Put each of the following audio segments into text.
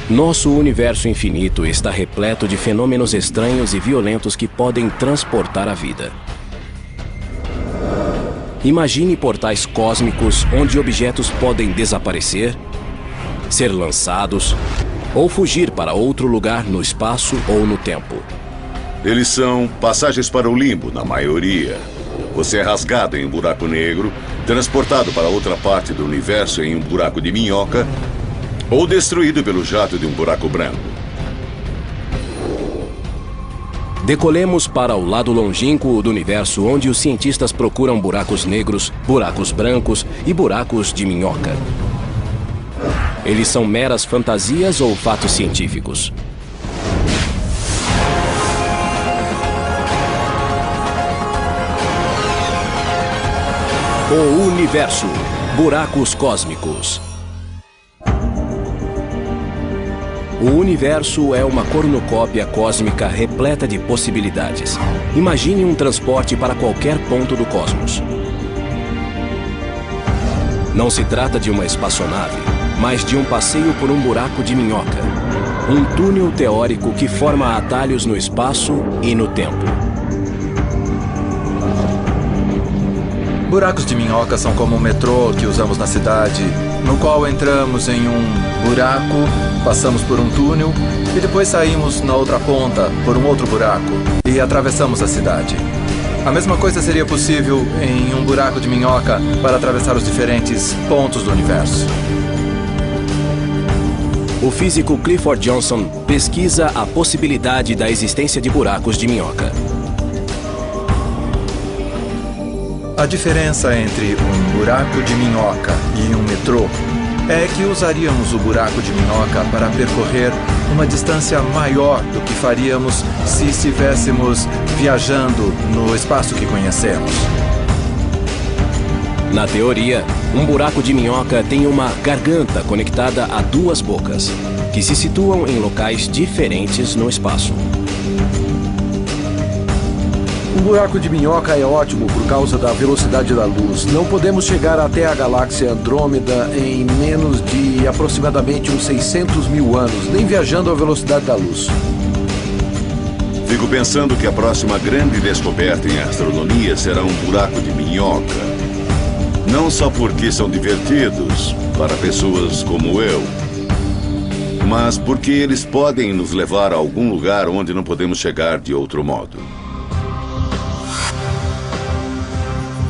Nosso universo infinito está repleto de fenômenos estranhos e violentos que podem transportar a vida. Imagine portais cósmicos onde objetos podem desaparecer, ser lançados ou fugir para outro lugar no espaço ou no tempo. Eles são passagens para o limbo, na maioria. Você é rasgado em um buraco negro, transportado para outra parte do universo em um buraco de minhoca, ou destruído pelo jato de um buraco branco. Decolemos para o lado longínquo do universo, onde os cientistas procuram buracos negros, buracos brancos e buracos de minhoca. Eles são meras fantasias ou fatos científicos? O universo. Buracos cósmicos. O universo é uma cornucópia cósmica repleta de possibilidades. Imagine um transporte para qualquer ponto do cosmos. Não se trata de uma espaçonave, mas de um passeio por um buraco de minhoca. Um túnel teórico que forma atalhos no espaço e no tempo. Buracos de minhoca são como o metrô que usamos na cidade, no qual entramos em um buraco, passamos por um túnel e depois saímos na outra ponta por um outro buraco e atravessamos a cidade. A mesma coisa seria possível em um buraco de minhoca para atravessar os diferentes pontos do universo. O físico Clifford Johnson pesquisa a possibilidade da existência de buracos de minhoca. A diferença entre um buraco de minhoca e um metrô é que usaríamos o buraco de minhoca para percorrer uma distância maior do que faríamos se estivéssemos viajando no espaço que conhecemos. Na teoria, um buraco de minhoca tem uma garganta conectada a duas bocas, que se situam em locais diferentes no espaço. Um buraco de minhoca é ótimo por causa da velocidade da luz. Não podemos chegar até a galáxia Andrômeda em menos de aproximadamente uns 600 mil anos, nem viajando à velocidade da luz. Fico pensando que a próxima grande descoberta em astronomia será um buraco de minhoca. Não só porque são divertidos para pessoas como eu, mas porque eles podem nos levar a algum lugar onde não podemos chegar de outro modo.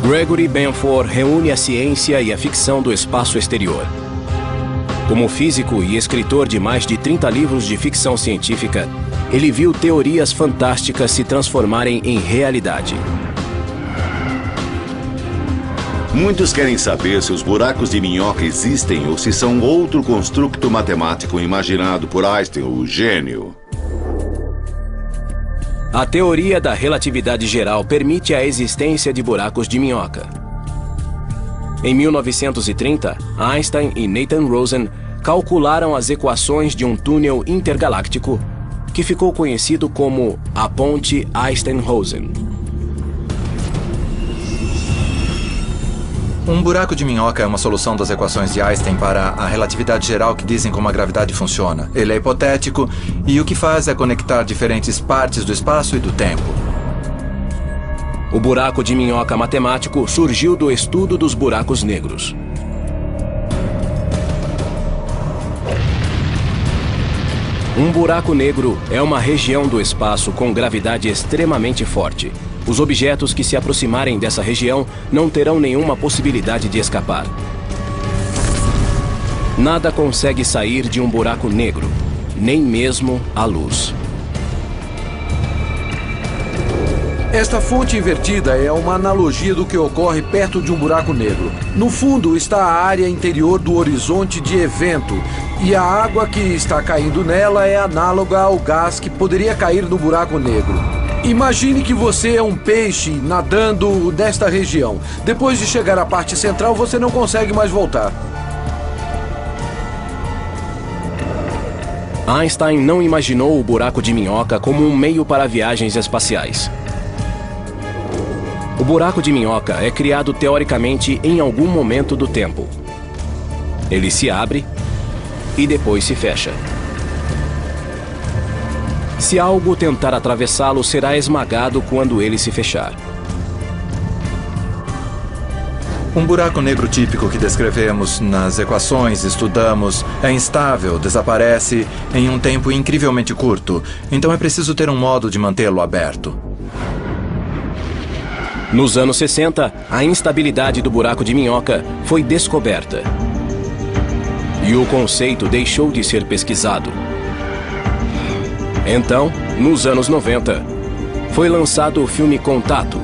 Gregory Benford reúne a ciência e a ficção do espaço exterior. Como físico e escritor de mais de 30 livros de ficção científica, ele viu teorias fantásticas se transformarem em realidade. Muitos querem saber se os buracos de minhoca existem ou se são outro construto matemático imaginado por Einstein, o gênio. A teoria da relatividade geral permite a existência de buracos de minhoca. Em 1930, Einstein e Nathan Rosen calcularam as equações de um túnel intergaláctico que ficou conhecido como a Ponte Einstein-Rosen. Um buraco de minhoca é uma solução das equações de Einstein para a relatividade geral que dizem como a gravidade funciona. Ele é hipotético e o que faz é conectar diferentes partes do espaço e do tempo. O buraco de minhoca matemático surgiu do estudo dos buracos negros. Um buraco negro é uma região do espaço com gravidade extremamente forte. Os objetos que se aproximarem dessa região não terão nenhuma possibilidade de escapar. Nada consegue sair de um buraco negro, nem mesmo a luz. Esta fonte invertida é uma analogia do que ocorre perto de um buraco negro. No fundo está a área interior do horizonte de evento, e a água que está caindo nela é análoga ao gás que poderia cair no buraco negro. Imagine que você é um peixe nadando nesta região. Depois de chegar à parte central, você não consegue mais voltar. Einstein não imaginou o buraco de minhoca como um meio para viagens espaciais. O buraco de minhoca é criado teoricamente em algum momento do tempo. Ele se abre e depois se fecha. Se algo tentar atravessá-lo, será esmagado quando ele se fechar. Um buraco negro típico que descrevemos nas equações, estudamos, é instável, desaparece em um tempo incrivelmente curto. Então é preciso ter um modo de mantê-lo aberto. Nos anos 60, a instabilidade do buraco de minhoca foi descoberta. E o conceito deixou de ser pesquisado. Então, nos anos 90, foi lançado o filme Contato.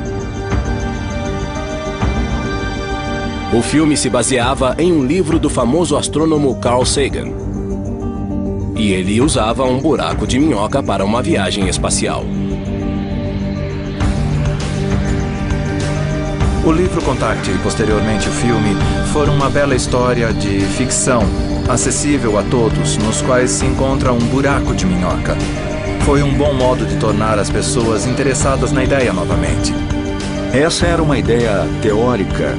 O filme se baseava em um livro do famoso astrônomo Carl Sagan. E ele usava um buraco de minhoca para uma viagem espacial. O livro Contact e posteriormente o filme foram uma bela história de ficção, acessível a todos, nos quais se encontra um buraco de minhoca. Foi um bom modo de tornar as pessoas interessadas na ideia novamente. Essa era uma ideia teórica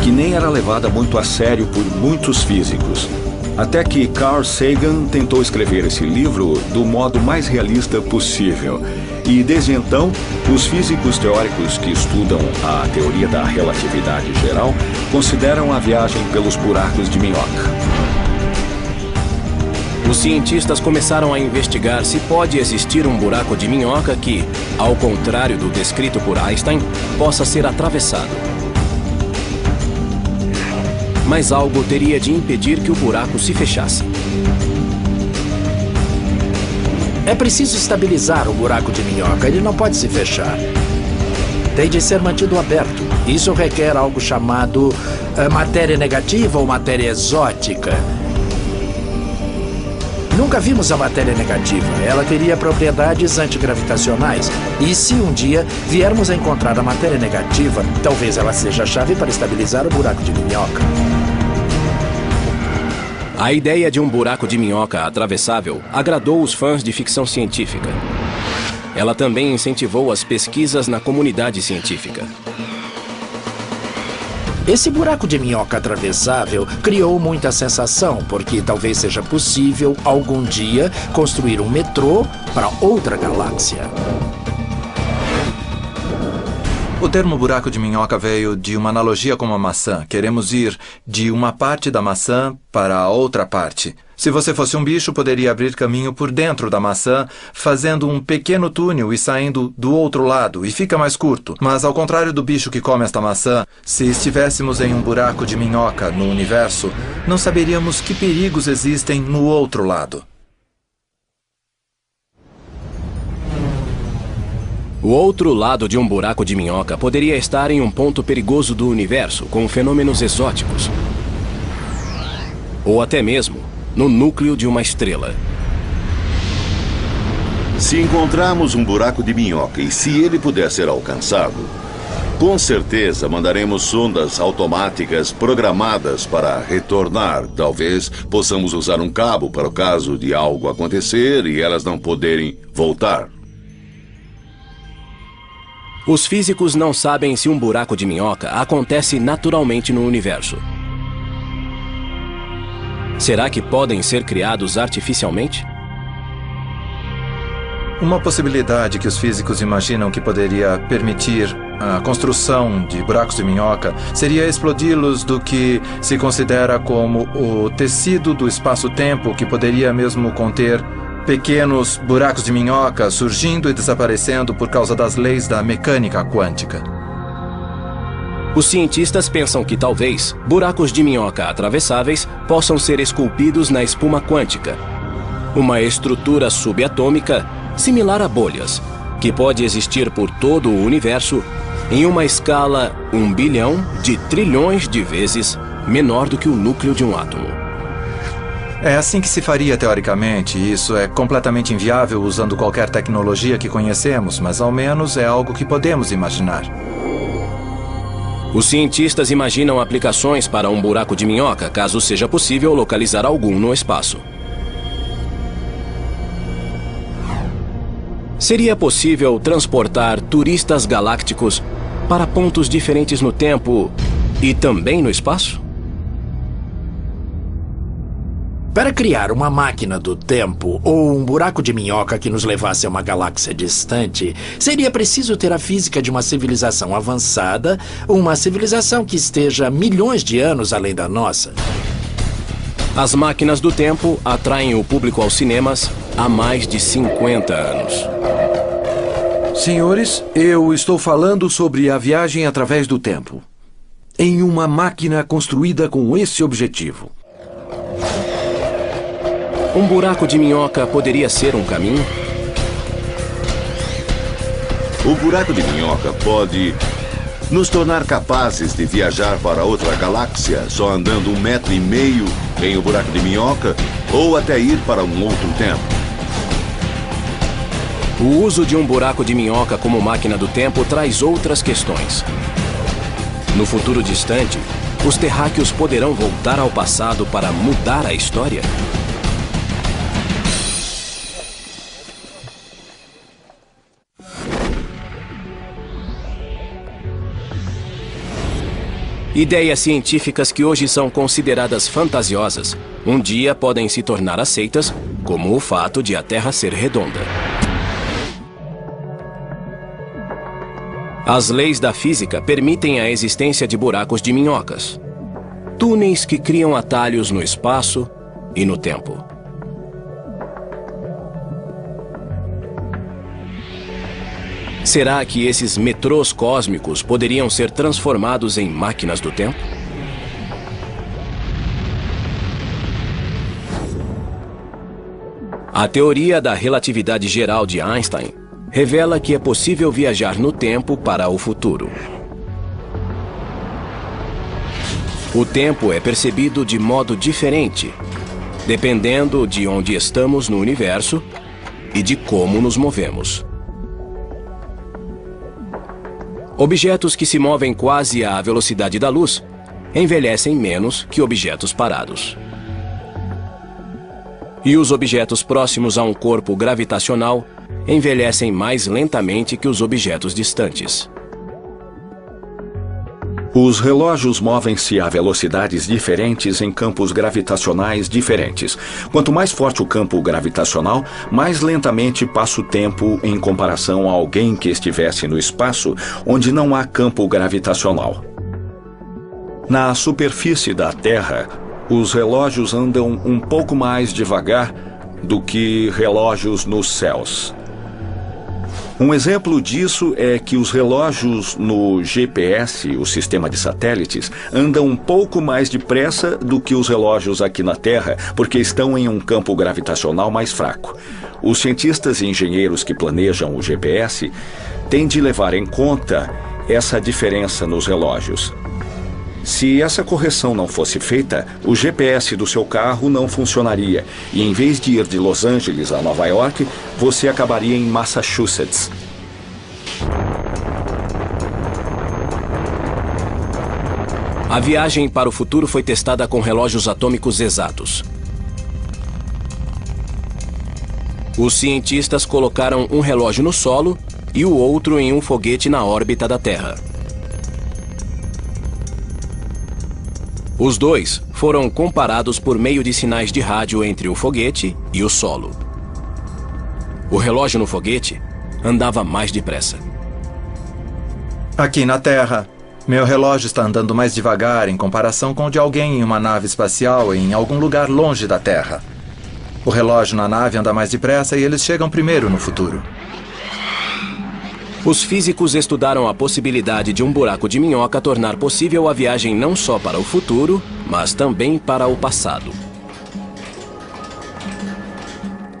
que nem era levada muito a sério por muitos físicos. Até que Carl Sagan tentou escrever esse livro do modo mais realista possível. E desde então, os físicos teóricos que estudam a teoria da relatividade geral consideram a viagem pelos buracos de minhoca. Os cientistas começaram a investigar se pode existir um buraco de minhoca que, ao contrário do descrito por Einstein, possa ser atravessado. Mas algo teria de impedir que o buraco se fechasse. É preciso estabilizar o buraco de minhoca. Ele não pode se fechar. Tem de ser mantido aberto. Isso requer algo chamado matéria negativa ou matéria exótica. Nunca vimos a matéria negativa. Ela teria propriedades antigravitacionais. E se um dia viermos a encontrar a matéria negativa, talvez ela seja a chave para estabilizar o buraco de minhoca. A ideia de um buraco de minhoca atravessável agradou os fãs de ficção científica. Ela também incentivou as pesquisas na comunidade científica. Esse buraco de minhoca atravessável criou muita sensação, porque talvez seja possível, algum dia, construir um metrô para outra galáxia. O termo buraco de minhoca veio de uma analogia com uma maçã. Queremos ir de uma parte da maçã para a outra parte. Se você fosse um bicho, poderia abrir caminho por dentro da maçã, fazendo um pequeno túnel e saindo do outro lado, e fica mais curto. Mas ao contrário do bicho que come esta maçã, se estivéssemos em um buraco de minhoca no universo, não saberíamos que perigos existem no outro lado. O outro lado de um buraco de minhoca poderia estar em um ponto perigoso do universo, com fenômenos exóticos. Ou até mesmo no núcleo de uma estrela. Se encontrarmos um buraco de minhoca e se ele puder ser alcançado, com certeza mandaremos sondas automáticas programadas para retornar. Talvez possamos usar um cabo para o caso de algo acontecer e elas não poderem voltar. Os físicos não sabem se um buraco de minhoca acontece naturalmente no universo. Será que podem ser criados artificialmente? Uma possibilidade que os físicos imaginam que poderia permitir a construção de buracos de minhoca seria explodi-los do que se considera como o tecido do espaço-tempo, que poderia mesmo conter pequenos buracos de minhoca surgindo e desaparecendo por causa das leis da mecânica quântica. Os cientistas pensam que talvez buracos de minhoca atravessáveis possam ser esculpidos na espuma quântica, uma estrutura subatômica similar a bolhas, que pode existir por todo o universo em uma escala 1 bilhão de trilhões de vezes menor do que o núcleo de um átomo. É assim que se faria teoricamente. Isso é completamente inviável usando qualquer tecnologia que conhecemos, mas ao menos é algo que podemos imaginar. Os cientistas imaginam aplicações para um buraco de minhoca, caso seja possível localizar algum no espaço. Seria possível transportar turistas galácticos para pontos diferentes no tempo e também no espaço? Para criar uma máquina do tempo ou um buraco de minhoca que nos levasse a uma galáxia distante, seria preciso ter a física de uma civilização avançada, uma civilização que esteja milhões de anos além da nossa. As máquinas do tempo atraem o público aos cinemas há mais de 50 anos. Senhores, eu estou falando sobre a viagem através do tempo, em uma máquina construída com esse objetivo. Um buraco de minhoca poderia ser um caminho? O buraco de minhoca pode nos tornar capazes de viajar para outra galáxia só andando 1,5 metros em um buraco de minhoca ou até ir para um outro tempo. O uso de um buraco de minhoca como máquina do tempo traz outras questões. No futuro distante, os terráqueos poderão voltar ao passado para mudar a história? Ideias científicas que hoje são consideradas fantasiosas, um dia podem se tornar aceitas, como o fato de a Terra ser redonda. As leis da física permitem a existência de buracos de minhocas, túneis que criam atalhos no espaço e no tempo. Será que esses metrôs cósmicos poderiam ser transformados em máquinas do tempo? A teoria da relatividade geral de Einstein revela que é possível viajar no tempo para o futuro. O tempo é percebido de modo diferente, dependendo de onde estamos no universo e de como nos movemos. Objetos que se movem quase à velocidade da luz envelhecem menos que objetos parados. E os objetos próximos a um corpo gravitacional envelhecem mais lentamente que os objetos distantes. Os relógios movem-se a velocidades diferentes em campos gravitacionais diferentes. Quanto mais forte o campo gravitacional, mais lentamente passa o tempo em comparação a alguém que estivesse no espaço onde não há campo gravitacional. Na superfície da Terra, os relógios andam um pouco mais devagar do que relógios nos céus. Um exemplo disso é que os relógios no GPS, o sistema de satélites, andam um pouco mais depressa do que os relógios aqui na Terra, porque estão em um campo gravitacional mais fraco. Os cientistas e engenheiros que planejam o GPS têm de levar em conta essa diferença nos relógios. Se essa correção não fosse feita, o GPS do seu carro não funcionaria e, em vez de ir de Los Angeles a Nova York, você acabaria em Massachusetts. A viagem para o futuro foi testada com relógios atômicos exatos. Os cientistas colocaram um relógio no solo e o outro em um foguete na órbita da Terra. Os dois foram comparados por meio de sinais de rádio entre o foguete e o solo. O relógio no foguete andava mais depressa. Aqui na Terra, meu relógio está andando mais devagar em comparação com o de alguém em uma nave espacial em algum lugar longe da Terra. O relógio na nave anda mais depressa e eles chegam primeiro no futuro. Os físicos estudaram a possibilidade de um buraco de minhoca tornar possível a viagem não só para o futuro, mas também para o passado.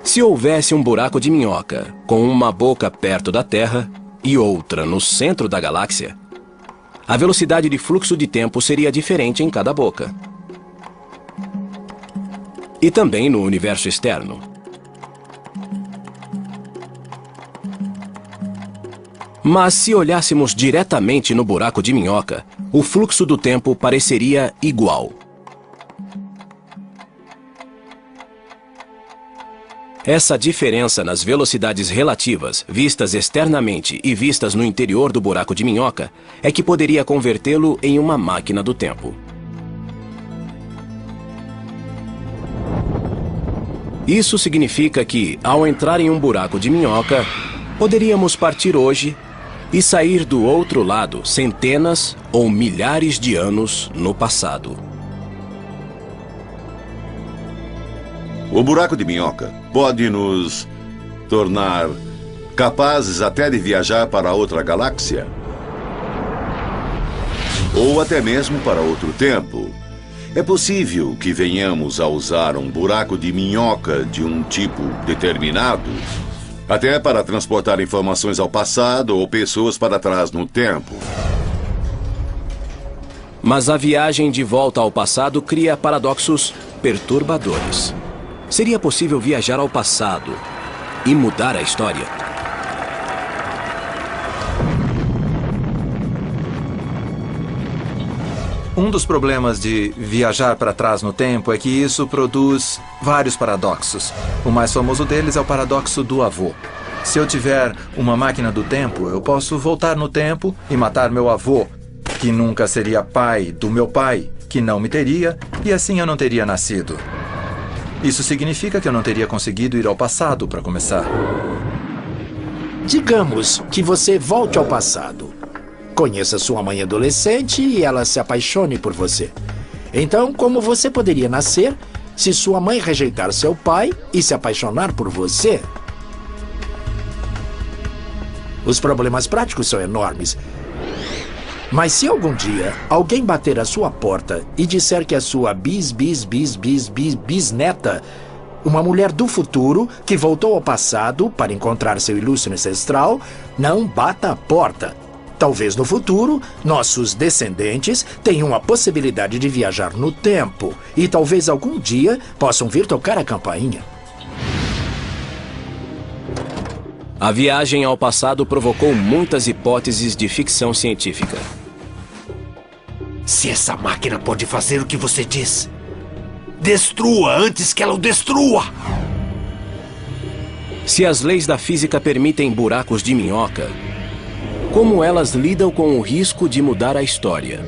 Se houvesse um buraco de minhoca com uma boca perto da Terra e outra no centro da galáxia, a velocidade de fluxo de tempo seria diferente em cada boca. E também no universo externo. Mas se olhássemos diretamente no buraco de minhoca, o fluxo do tempo pareceria igual. Essa diferença nas velocidades relativas, vistas externamente e vistas no interior do buraco de minhoca, é que poderia convertê-lo em uma máquina do tempo. Isso significa que, ao entrar em um buraco de minhoca, poderíamos partir hoje e sair do outro lado centenas ou milhares de anos no passado. O buraco de minhoca pode nos tornar capazes até de viajar para outra galáxia. Ou até mesmo para outro tempo. É possível que venhamos a usar um buraco de minhoca de um tipo determinado, até para transportar informações ao passado ou pessoas para trás no tempo. Mas a viagem de volta ao passado cria paradoxos perturbadores. Seria possível viajar ao passado e mudar a história? Um dos problemas de viajar para trás no tempo é que isso produz vários paradoxos. O mais famoso deles é o paradoxo do avô. Se eu tiver uma máquina do tempo, eu posso voltar no tempo e matar meu avô, que nunca seria pai do meu pai, que não me teria, e assim eu não teria nascido. Isso significa que eu não teria conseguido ir ao passado para começar. Digamos que você volte ao passado. Conheça sua mãe adolescente e ela se apaixone por você. Então, como você poderia nascer se sua mãe rejeitar seu pai e se apaixonar por você? Os problemas práticos são enormes. Mas se algum dia alguém bater à sua porta e disser que a sua bisneta, uma mulher do futuro que voltou ao passado para encontrar seu ilustre ancestral, não bata a porta. Talvez no futuro, nossos descendentes tenham a possibilidade de viajar no tempo e talvez algum dia possam vir tocar a campainha. A viagem ao passado provocou muitas hipóteses de ficção científica. Se essa máquina pode fazer o que você diz, destrua antes que ela o destrua! Se as leis da física permitem buracos de minhoca, como elas lidam com o risco de mudar a história?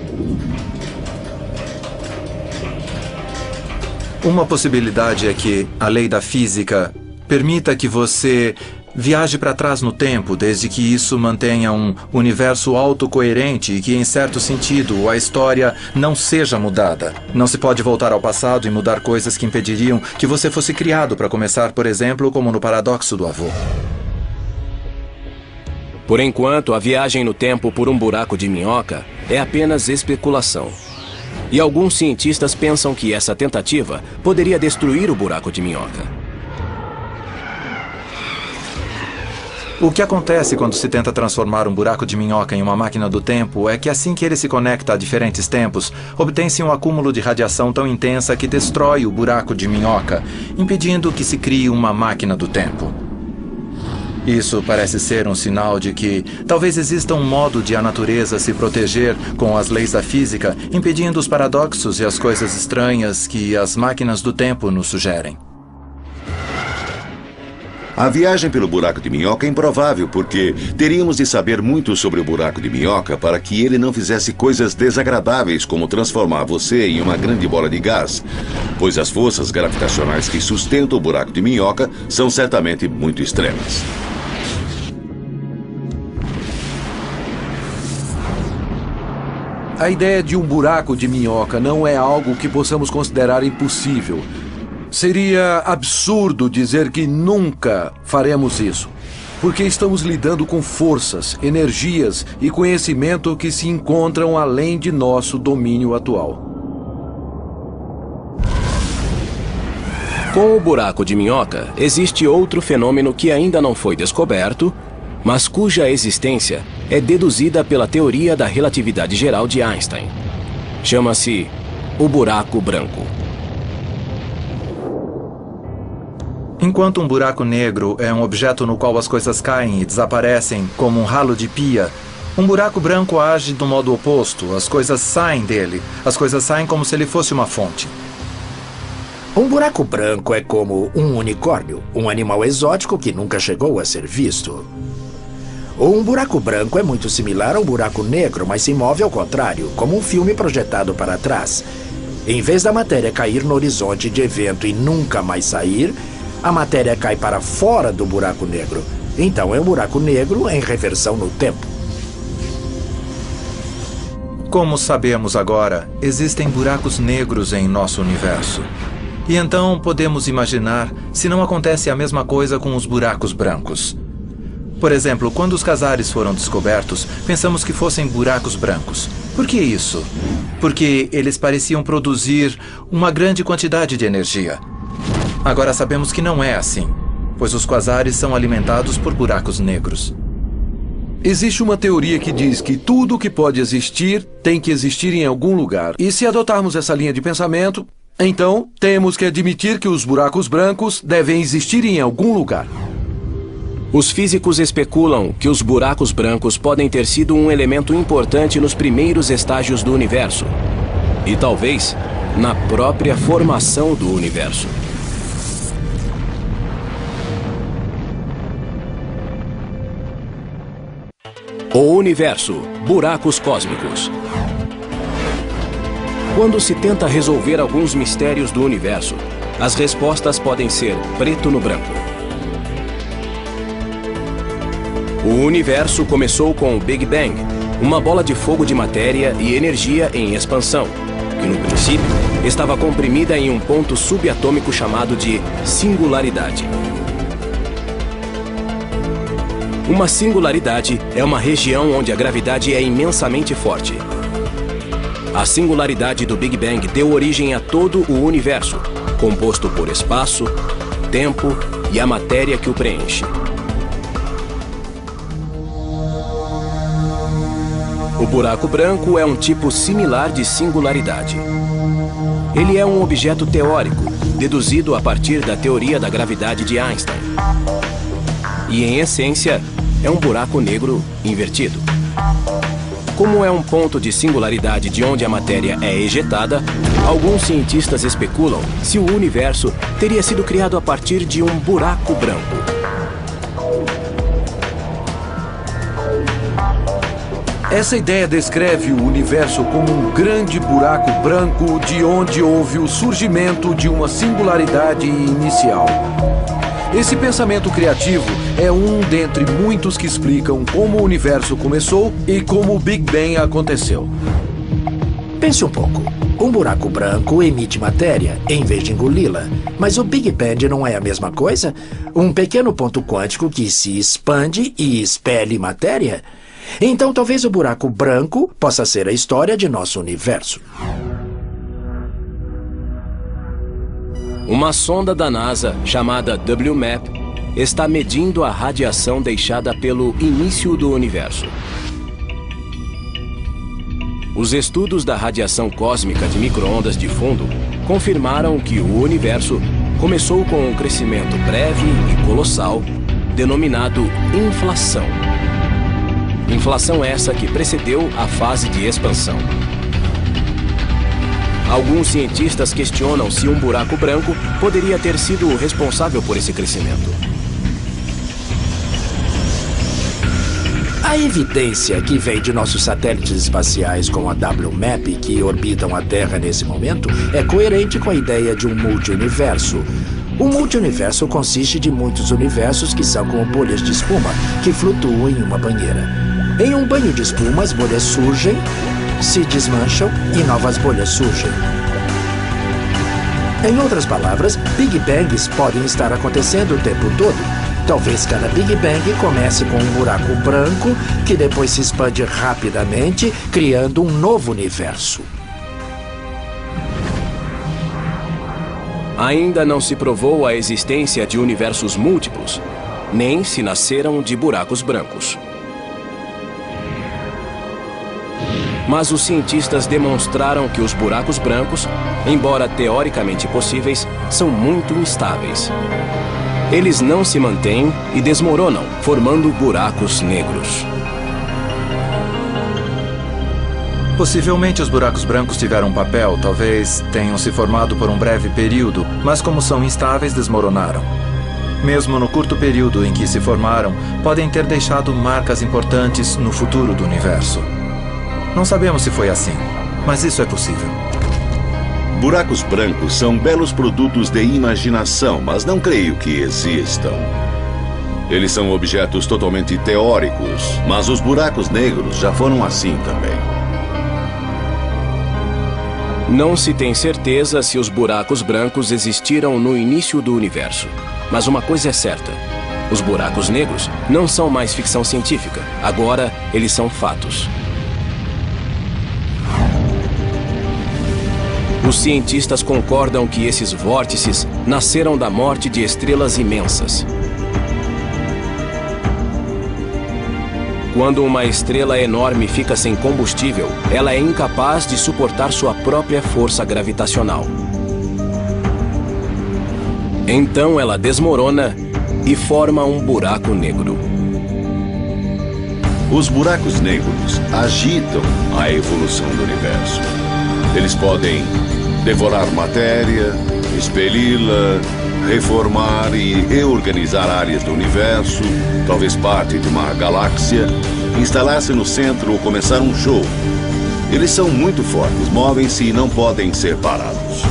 Uma possibilidade é que a lei da física permita que você viaje para trás no tempo, desde que isso mantenha um universo autocoerente e que, em certo sentido, a história não seja mudada. Não se pode voltar ao passado e mudar coisas que impediriam que você fosse criado, para começar, por exemplo, como no paradoxo do avô. Por enquanto, a viagem no tempo por um buraco de minhoca é apenas especulação. E alguns cientistas pensam que essa tentativa poderia destruir o buraco de minhoca. O que acontece quando se tenta transformar um buraco de minhoca em uma máquina do tempo é que assim que ele se conecta a diferentes tempos, obtém-se um acúmulo de radiação tão intensa que destrói o buraco de minhoca, impedindo que se crie uma máquina do tempo. Isso parece ser um sinal de que talvez exista um modo de a natureza se proteger com as leis da física, impedindo os paradoxos e as coisas estranhas que as máquinas do tempo nos sugerem. A viagem pelo buraco de minhoca é improvável porque teríamos de saber muito sobre o buraco de minhoca para que ele não fizesse coisas desagradáveis como transformar você em uma grande bola de gás, pois as forças gravitacionais que sustentam o buraco de minhoca são certamente muito extremas. A ideia de um buraco de minhoca não é algo que possamos considerar impossível. Seria absurdo dizer que nunca faremos isso, porque estamos lidando com forças, energias e conhecimento que se encontram além de nosso domínio atual. Com o buraco de minhoca, existe outro fenômeno que ainda não foi descoberto, mas cuja existência é deduzida pela teoria da relatividade geral de Einstein. Chama-se o buraco branco. Enquanto um buraco negro é um objeto no qual as coisas caem e desaparecem como um ralo de pia, um buraco branco age do modo oposto. As coisas saem dele. As coisas saem como se ele fosse uma fonte. Um buraco branco é como um unicórnio, um animal exótico que nunca chegou a ser visto. Um buraco branco é muito similar a um buraco negro, mas se move ao contrário, como um filme projetado para trás. Em vez da matéria cair no horizonte de evento e nunca mais sair, a matéria cai para fora do buraco negro. Então é um buraco negro em reversão no tempo. Como sabemos agora, existem buracos negros em nosso universo. E então podemos imaginar se não acontece a mesma coisa com os buracos brancos. Por exemplo, quando os quasares foram descobertos, pensamos que fossem buracos brancos. Por que isso? Porque eles pareciam produzir uma grande quantidade de energia. Agora sabemos que não é assim, pois os quasares são alimentados por buracos negros. Existe uma teoria que diz que tudo que pode existir tem que existir em algum lugar. E se adotarmos essa linha de pensamento, então temos que admitir que os buracos brancos devem existir em algum lugar. Os físicos especulam que os buracos brancos podem ter sido um elemento importante nos primeiros estágios do universo. E talvez na própria formação do universo. O universo, buracos cósmicos. Quando se tenta resolver alguns mistérios do universo, as respostas podem ser preto no branco. O universo começou com o Big Bang, uma bola de fogo de matéria e energia em expansão, que no princípio estava comprimida em um ponto subatômico chamado de singularidade. Uma singularidade é uma região onde a gravidade é imensamente forte. A singularidade do Big Bang deu origem a todo o universo, composto por espaço, tempo e a matéria que o preenche. O buraco branco é um tipo similar de singularidade. Ele é um objeto teórico, deduzido a partir da teoria da gravidade de Einstein. E, em essência, é um buraco negro invertido. Como é um ponto de singularidade de onde a matéria é ejetada, alguns cientistas especulam se o universo teria sido criado a partir de um buraco branco. Essa ideia descreve o universo como um grande buraco branco de onde houve o surgimento de uma singularidade inicial. Esse pensamento criativo é um dentre muitos que explicam como o universo começou e como o Big Bang aconteceu. Pense um pouco. Um buraco branco emite matéria em vez de engoli-la. Mas o Big Bang não é a mesma coisa? Um pequeno ponto quântico que se expande e expele matéria? Então talvez o buraco branco possa ser a história de nosso universo. Uma sonda da NASA, chamada WMAP, está medindo a radiação deixada pelo início do universo. Os estudos da radiação cósmica de micro-ondas de fundo confirmaram que o universo começou com um crescimento breve e colossal, denominado inflação. Inflação essa que precedeu a fase de expansão. Alguns cientistas questionam se um buraco branco poderia ter sido o responsável por esse crescimento. A evidência que vem de nossos satélites espaciais como a WMAP, que orbitam a Terra nesse momento, é coerente com a ideia de um multiuniverso. O multiuniverso consiste de muitos universos que são como bolhas de espuma que flutuam em uma banheira. Em um banho de espuma, as bolhas surgem, se desmancham e novas bolhas surgem. Em outras palavras, Big Bangs podem estar acontecendo o tempo todo. Talvez cada Big Bang comece com um buraco branco que depois se expande rapidamente, criando um novo universo. Ainda não se provou a existência de universos múltiplos, nem se nasceram de buracos brancos. Mas os cientistas demonstraram que os buracos brancos, embora teoricamente possíveis, são muito instáveis. Eles não se mantêm e desmoronam, formando buracos negros. Possivelmente os buracos brancos tiveram um papel, talvez tenham se formado por um breve período, mas como são instáveis, desmoronaram. Mesmo no curto período em que se formaram, podem ter deixado marcas importantes no futuro do universo. Não sabemos se foi assim, mas isso é possível. Buracos brancos são belos produtos de imaginação, mas não creio que existam. Eles são objetos totalmente teóricos, mas os buracos negros já foram assim também. Não se tem certeza se os buracos brancos existiram no início do universo. Mas uma coisa é certa: os buracos negros não são mais ficção científica. Agora, eles são fatos. Os cientistas concordam que esses vórtices nasceram da morte de estrelas imensas. Quando uma estrela enorme fica sem combustível, ela é incapaz de suportar sua própria força gravitacional. Então ela desmorona e forma um buraco negro. Os buracos negros agitam a evolução do universo. Eles podem devorar matéria, expeli-la, reformar e reorganizar áreas do universo, talvez parte de uma galáxia, instalar-se no centro ou começar um show. Eles são muito fortes, movem-se e não podem ser parados.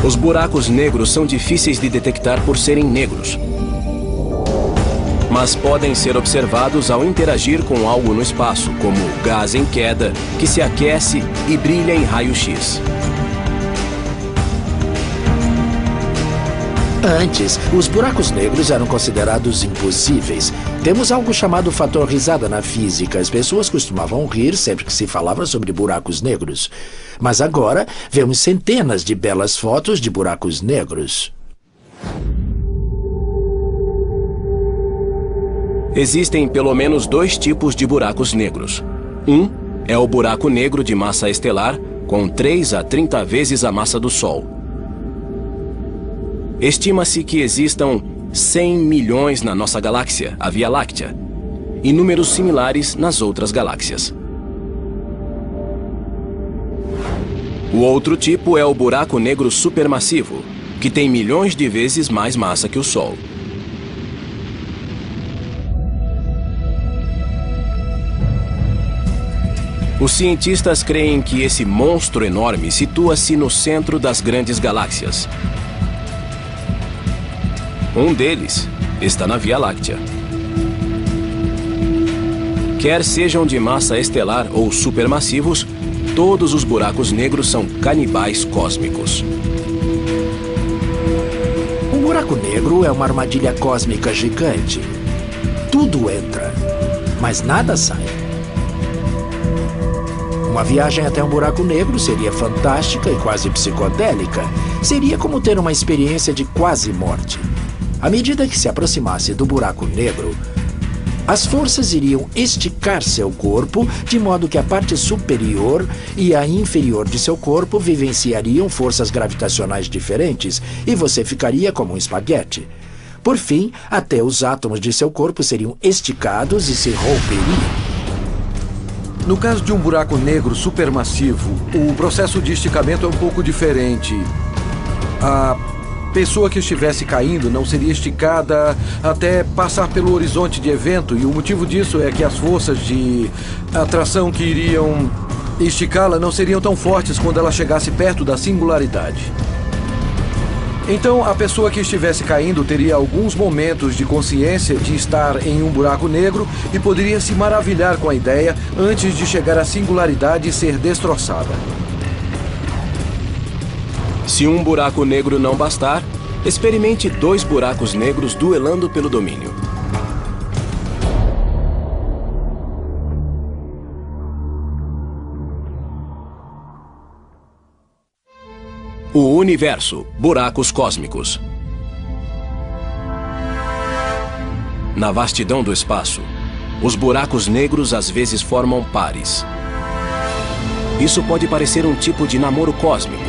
Os buracos negros são difíceis de detectar por serem negros, mas podem ser observados ao interagir com algo no espaço, como gás em queda, que se aquece e brilha em raio-x. Antes, os buracos negros eram considerados impossíveis. Temos algo chamado fator risada na física. As pessoas costumavam rir sempre que se falava sobre buracos negros. Mas agora, vemos centenas de belas fotos de buracos negros. Existem pelo menos 2 tipos de buracos negros. Um é o buraco negro de massa estelar, com 3 a 30 vezes a massa do Sol. Estima-se que existam 100 milhões na nossa galáxia, a Via Láctea, e números similares nas outras galáxias. O outro tipo é o buraco negro supermassivo, que tem milhões de vezes mais massa que o Sol. Os cientistas creem que esse monstro enorme situa-se no centro das grandes galáxias. Um deles está na Via Láctea. Quer sejam de massa estelar ou supermassivos, todos os buracos negros são canibais cósmicos. Um buraco negro é uma armadilha cósmica gigante. Tudo entra, mas nada sai. Uma viagem até um buraco negro seria fantástica e quase psicodélica. Seria como ter uma experiência de quase morte. À medida que se aproximasse do buraco negro, as forças iriam esticar seu corpo, de modo que a parte superior e a inferior de seu corpo vivenciariam forças gravitacionais diferentes e você ficaria como um espaguete. Por fim, até os átomos de seu corpo seriam esticados e se romperiam. No caso de um buraco negro supermassivo, o processo de esticamento é um pouco diferente. A pessoa que estivesse caindo não seria esticada até passar pelo horizonte de evento, e o motivo disso é que as forças de atração que iriam esticá-la não seriam tão fortes quando ela chegasse perto da singularidade. Então, a pessoa que estivesse caindo teria alguns momentos de consciência de estar em um buraco negro e poderia se maravilhar com a ideia antes de chegar à singularidade e ser destroçada. Se um buraco negro não bastar, experimente 2 buracos negros duelando pelo domínio. O universo, buracos cósmicos. Na vastidão do espaço, os buracos negros às vezes formam pares. Isso pode parecer um tipo de namoro cósmico,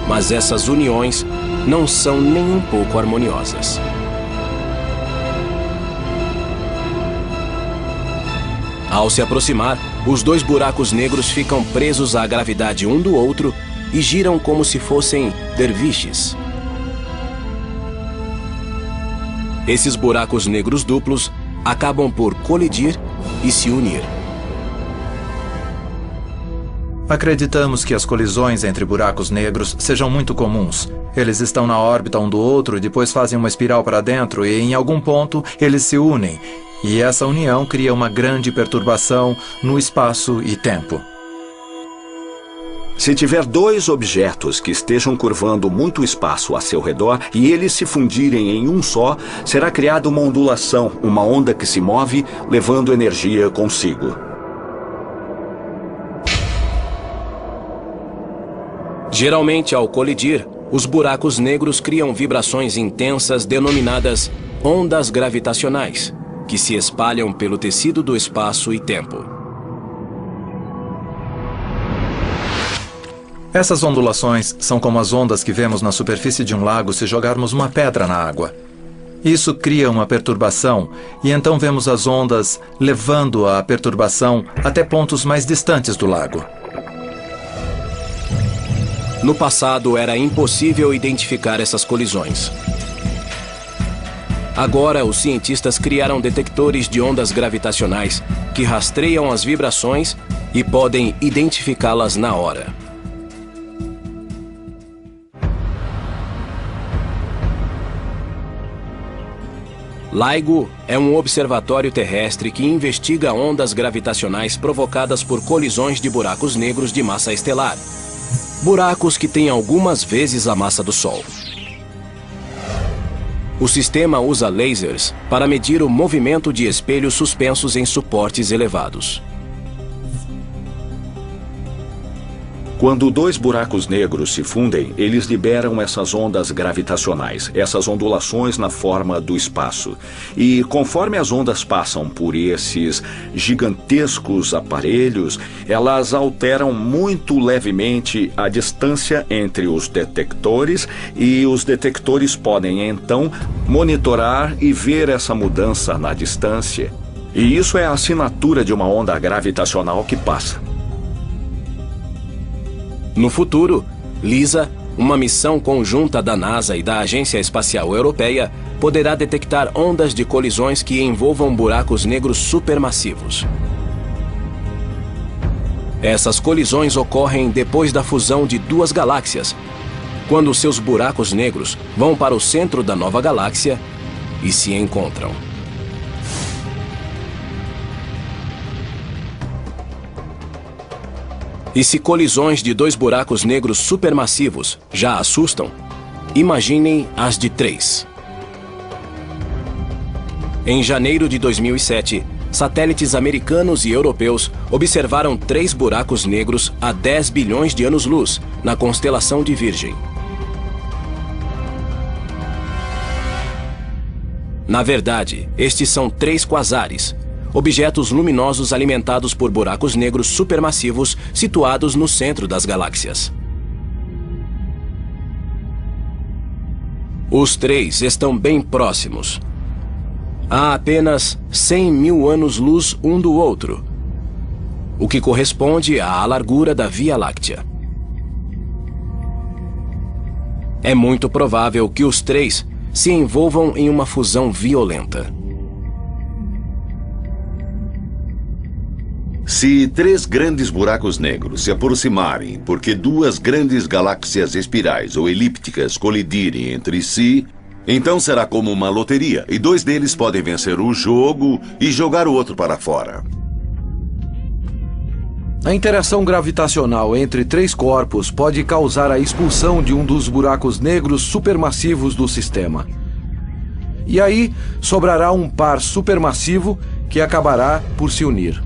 mas essas uniões não são nem um pouco harmoniosas. Ao se aproximar, os 2 buracos negros ficam presos à gravidade um do outro e giram como se fossem derviches. Esses buracos negros duplos acabam por colidir e se unir. Acreditamos que as colisões entre buracos negros sejam muito comuns. Eles estão na órbita um do outro, depois fazem uma espiral para dentro e, em algum ponto, eles se unem. E essa união cria uma grande perturbação no espaço e tempo. Se tiver dois objetos que estejam curvando muito espaço a seu redor e eles se fundirem em um só, será criada uma ondulação, uma onda que se move, levando energia consigo. Geralmente, ao colidir, os buracos negros criam vibrações intensas denominadas ondas gravitacionais, que se espalham pelo tecido do espaço e tempo. Essas ondulações são como as ondas que vemos na superfície de um lago se jogarmos uma pedra na água. Isso cria uma perturbação e então vemos as ondas levando a perturbação até pontos mais distantes do lago. No passado, era impossível identificar essas colisões. Agora, os cientistas criaram detectores de ondas gravitacionais que rastreiam as vibrações e podem identificá-las na hora. LIGO é um observatório terrestre que investiga ondas gravitacionais provocadas por colisões de buracos negros de massa estelar. Buracos que têm algumas vezes a massa do Sol. O sistema usa lasers para medir o movimento de espelhos suspensos em suportes elevados. Quando dois buracos negros se fundem, eles liberam essas ondas gravitacionais, essas ondulações na forma do espaço. E conforme as ondas passam por esses gigantescos aparelhos, elas alteram muito levemente a distância entre os detectores e os detectores podem, então, monitorar e ver essa mudança na distância. E isso é a assinatura de uma onda gravitacional que passa. No futuro, LISA, uma missão conjunta da NASA e da Agência Espacial Europeia, poderá detectar ondas de colisões que envolvam buracos negros supermassivos. Essas colisões ocorrem depois da fusão de duas galáxias, quando seus buracos negros vão para o centro da nova galáxia e se encontram. E se colisões de dois buracos negros supermassivos já assustam, imaginem as de 3. Em janeiro de 2007, satélites americanos e europeus observaram 3 buracos negros a 10 bilhões de anos-luz na constelação de Virgem. Na verdade, estes são 3 quasares, objetos luminosos alimentados por buracos negros supermassivos situados no centro das galáxias. Os 3 estão bem próximos. Há apenas 100 mil anos-luz um do outro, o que corresponde à largura da Via Láctea. É muito provável que os 3 se envolvam em uma fusão violenta. Se 3 grandes buracos negros se aproximarem porque 2 grandes galáxias espirais ou elípticas colidirem entre si, então será como uma loteria e 2 deles podem vencer o jogo e jogar o outro para fora. A interação gravitacional entre 3 corpos pode causar a expulsão de um dos buracos negros supermassivos do sistema. E aí sobrará um par supermassivo que acabará por se unir.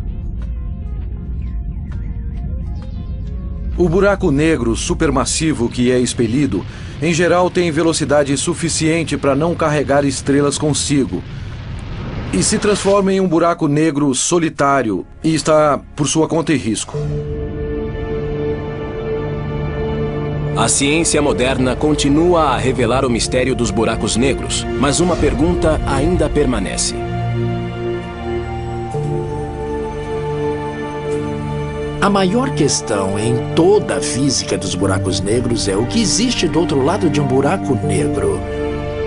O buraco negro supermassivo que é expelido, em geral, tem velocidade suficiente para não carregar estrelas consigo e se transforma em um buraco negro solitário e está por sua conta e risco. A ciência moderna continua a revelar o mistério dos buracos negros, mas uma pergunta ainda permanece. A maior questão em toda a física dos buracos negros é o que existe do outro lado de um buraco negro.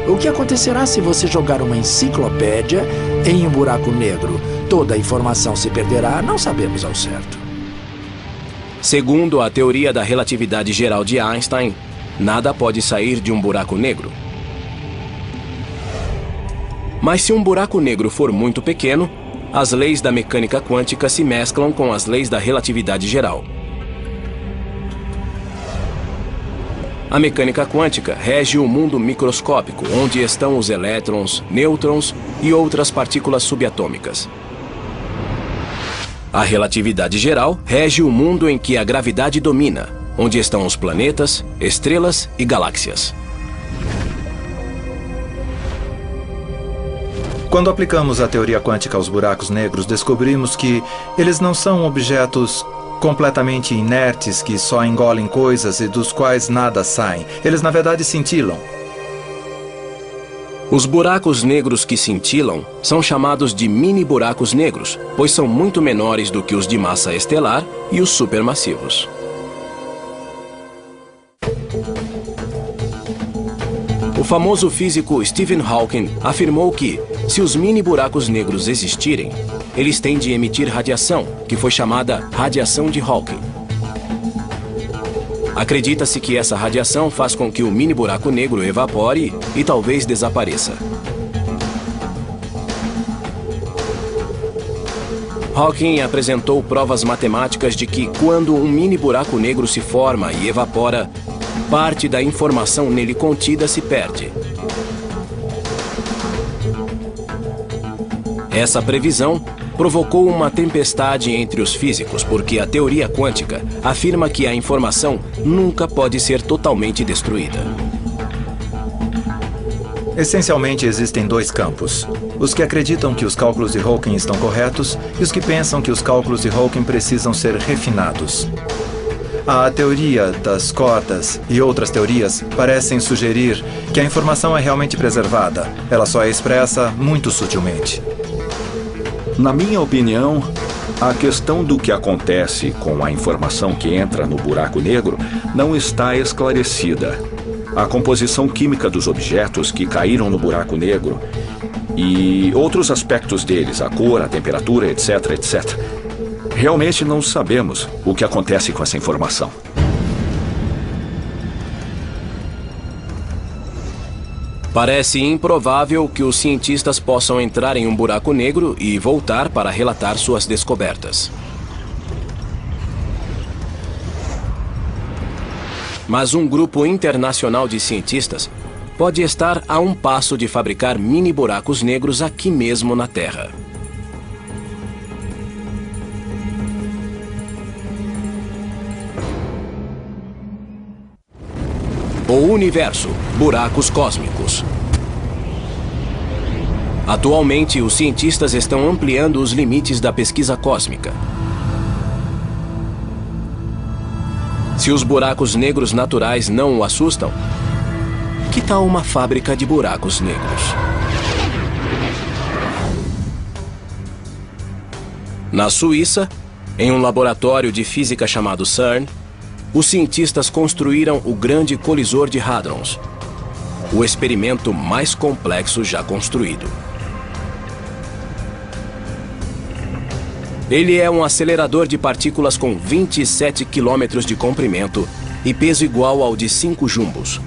O que acontecerá se você jogar uma enciclopédia em um buraco negro? Toda a informação se perderá, não sabemos ao certo. Segundo a teoria da relatividade geral de Einstein, nada pode sair de um buraco negro. Mas se um buraco negro for muito pequeno, as leis da mecânica quântica se mesclam com as leis da relatividade geral. A mecânica quântica rege o mundo microscópico, onde estão os elétrons, nêutrons e outras partículas subatômicas. A relatividade geral rege o mundo em que a gravidade domina, onde estão os planetas, estrelas e galáxias. Quando aplicamos a teoria quântica aos buracos negros, descobrimos que eles não são objetos completamente inertes que só engolem coisas e dos quais nada sai. Eles, na verdade, cintilam. Os buracos negros que cintilam são chamados de mini-buracos negros, pois são muito menores do que os de massa estelar e os supermassivos. O famoso físico Stephen Hawking afirmou que, se os mini-buracos negros existirem, eles têm de emitir radiação, que foi chamada radiação de Hawking. Acredita-se que essa radiação faz com que o mini-buraco negro evapore e talvez desapareça. Hawking apresentou provas matemáticas de que, quando um mini-buraco negro se forma e evapora, parte da informação nele contida se perde. Essa previsão provocou uma tempestade entre os físicos, porque a teoria quântica afirma que a informação nunca pode ser totalmente destruída. Essencialmente, existem dois campos. Os que acreditam que os cálculos de Hawking estão corretos e os que pensam que os cálculos de Hawking precisam ser refinados. A teoria das cordas e outras teorias parecem sugerir que a informação é realmente preservada. Ela só é expressa muito sutilmente. Na minha opinião, a questão do que acontece com a informação que entra no buraco negro não está esclarecida. A composição química dos objetos que caíram no buraco negro e outros aspectos deles, a cor, a temperatura, etc., etc. Realmente não sabemos o que acontece com essa informação. Parece improvável que os cientistas possam entrar em um buraco negro e voltar para relatar suas descobertas. Mas um grupo internacional de cientistas pode estar a um passo de fabricar mini-buracos negros aqui mesmo na Terra. O universo, buracos cósmicos. Atualmente, os cientistas estão ampliando os limites da pesquisa cósmica. Se os buracos negros naturais não o assustam, que tal uma fábrica de buracos negros? Na Suíça, em um laboratório de física chamado CERN, os cientistas construíram o Grande Colisor de Hadrons, o experimento mais complexo já construído. Ele é um acelerador de partículas com 27 km de comprimento e peso igual ao de 5 jumbos.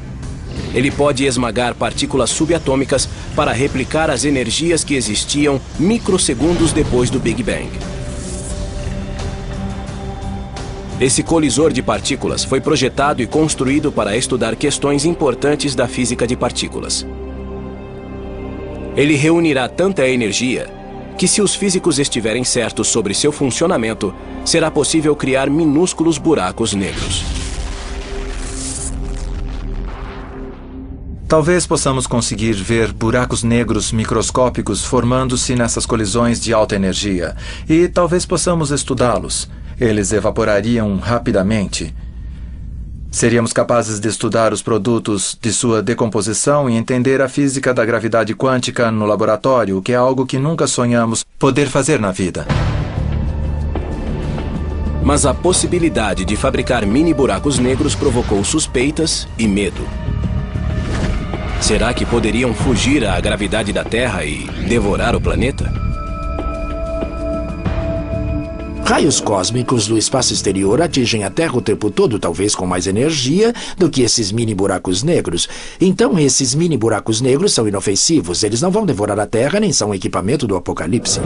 Ele pode esmagar partículas subatômicas para replicar as energias que existiam microsegundos depois do Big Bang. Esse colisor de partículas foi projetado e construído para estudar questões importantes da física de partículas. Ele reunirá tanta energia que, se os físicos estiverem certos sobre seu funcionamento, será possível criar minúsculos buracos negros. Talvez possamos conseguir ver buracos negros microscópicos formando-se nessas colisões de alta energia, e talvez possamos estudá-los. Eles evaporariam rapidamente. Seríamos capazes de estudar os produtos de sua decomposição e entender a física da gravidade quântica no laboratório, o que é algo que nunca sonhamos poder fazer na vida. Mas a possibilidade de fabricar mini-buracos negros provocou suspeitas e medo. Será que poderiam fugir à gravidade da Terra e devorar o planeta? Raios cósmicos do espaço exterior atingem a Terra o tempo todo, talvez com mais energia do que esses mini buracos negros. Então, esses mini buracos negros são inofensivos. Eles não vão devorar a Terra, nem são um equipamento do apocalipse.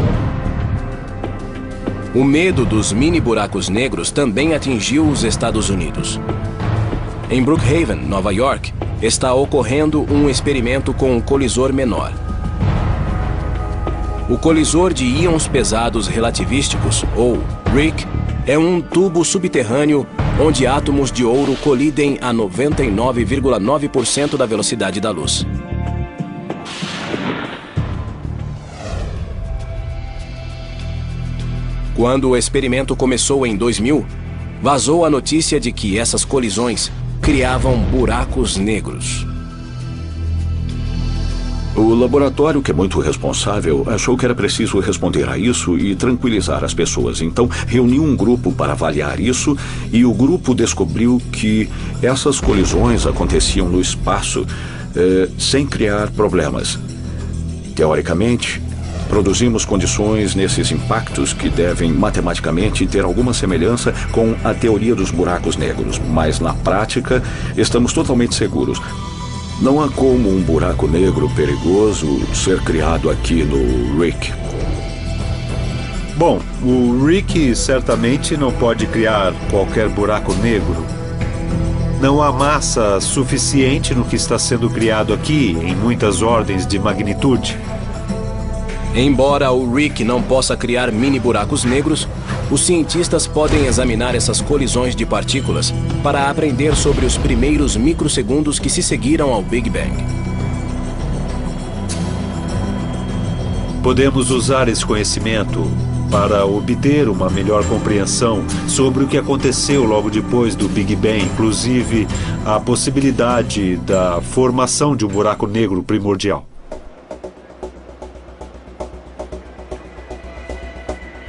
O medo dos mini buracos negros também atingiu os Estados Unidos. Em Brookhaven, Nova York, está ocorrendo um experimento com um colisor menor. O colisor de íons pesados relativísticos, ou RHIC, é um tubo subterrâneo onde átomos de ouro colidem a 99,9% da velocidade da luz. Quando o experimento começou em 2000, vazou a notícia de que essas colisões criavam buracos negros. O laboratório, que é muito responsável, achou que era preciso responder a isso e tranquilizar as pessoas. Então, reuniu um grupo para avaliar isso e o grupo descobriu que essas colisões aconteciam no espaço sem criar problemas. Teoricamente, produzimos condições nesses impactos que devem matematicamente ter alguma semelhança com a teoria dos buracos negros, mas na prática estamos totalmente seguros. Não há como um buraco negro perigoso ser criado aqui no RHIC. Bom, o RHIC certamente não pode criar qualquer buraco negro. Não há massa suficiente no que está sendo criado aqui, em muitas ordens de magnitude. Embora o RHIC não possa criar mini buracos negros, os cientistas podem examinar essas colisões de partículas para aprender sobre os primeiros microsegundos que se seguiram ao Big Bang. Podemos usar esse conhecimento para obter uma melhor compreensão sobre o que aconteceu logo depois do Big Bang, inclusive a possibilidade da formação de um buraco negro primordial.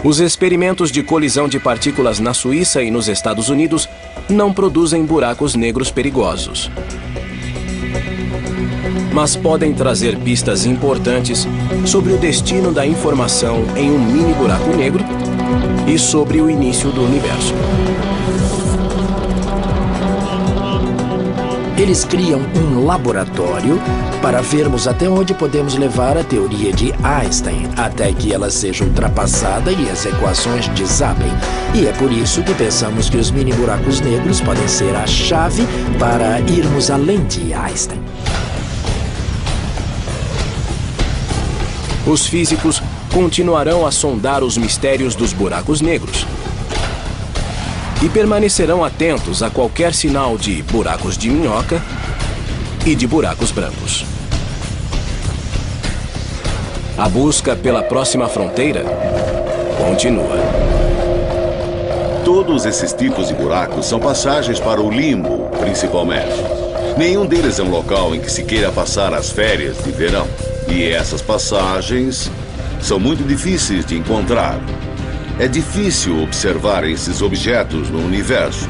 Os experimentos de colisão de partículas na Suíça e nos Estados Unidos não produzem buracos negros perigosos. Mas podem trazer pistas importantes sobre o destino da informação em um mini buraco negro e sobre o início do universo. Eles criam um laboratório para vermos até onde podemos levar a teoria de Einstein, até que ela seja ultrapassada e as equações desabem. E é por isso que pensamos que os mini buracos negros podem ser a chave para irmos além de Einstein. Os físicos continuarão a sondar os mistérios dos buracos negros e permanecerão atentos a qualquer sinal de buracos de minhoca e de buracos brancos. A busca pela próxima fronteira continua. Todos esses tipos de buracos são passagens para o limbo, principalmente. Nenhum deles é um local em que se queira passar as férias de verão. E essas passagens são muito difíceis de encontrar. É difícil observar esses objetos no universo.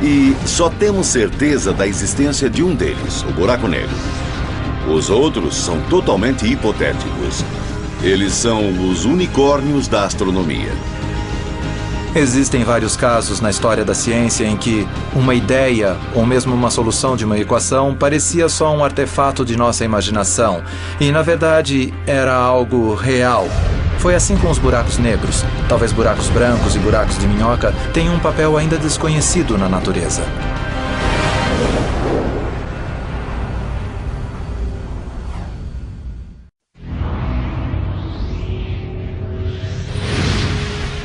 E só temos certeza da existência de um deles, o buraco negro. Os outros são totalmente hipotéticos. Eles são os unicórnios da astronomia. Existem vários casos na história da ciência em que uma ideia, ou mesmo uma solução de uma equação, parecia só um artefato de nossa imaginação. E, na verdade, era algo real. Foi assim com os buracos negros. Talvez buracos brancos e buracos de minhoca tenham um papel ainda desconhecido na natureza.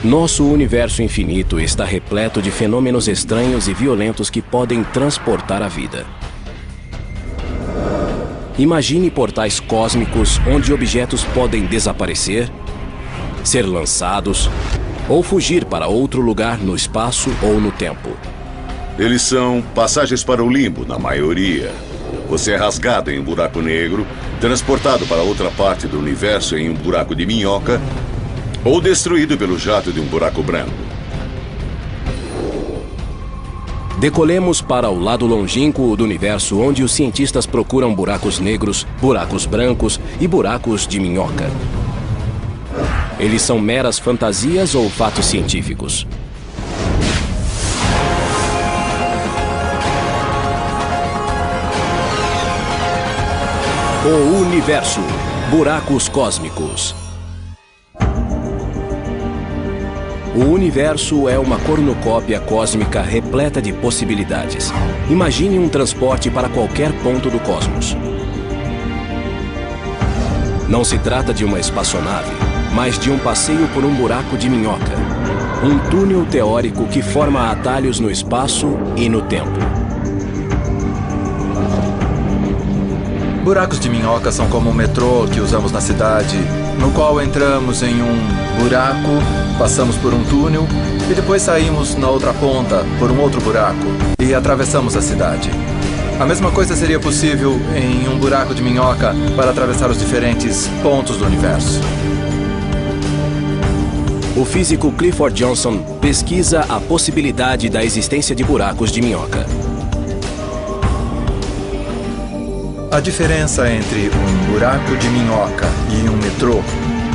Nosso universo infinito está repleto de fenômenos estranhos e violentos que podem transportar a vida. Imagine portais cósmicos onde objetos podem desaparecer, ser lançados ou fugir para outro lugar no espaço ou no tempo. Eles são passagens para o limbo, na maioria. Você é rasgado em um buraco negro, transportado para outra parte do universo em um buraco de minhoca, ou destruído pelo jato de um buraco branco. Decolemos para o lado longínquo do universo, onde os cientistas procuram buracos negros, buracos brancos e buracos de minhoca. Eles são meras fantasias ou fatos científicos? O universo. Buracos cósmicos. O universo é uma cornucópia cósmica repleta de possibilidades. Imagine um transporte para qualquer ponto do cosmos. Não se trata de uma espaçonave, mas de um passeio por um buraco de minhoca. Um túnel teórico que forma atalhos no espaço e no tempo. Buracos de minhoca são como o metrô que usamos na cidade, no qual entramos em um buraco, passamos por um túnel e depois saímos na outra ponta por um outro buraco e atravessamos a cidade. A mesma coisa seria possível em um buraco de minhoca para atravessar os diferentes pontos do universo. O físico Clifford Johnson pesquisa a possibilidade da existência de buracos de minhoca. A diferença entre um buraco de minhoca e um metrô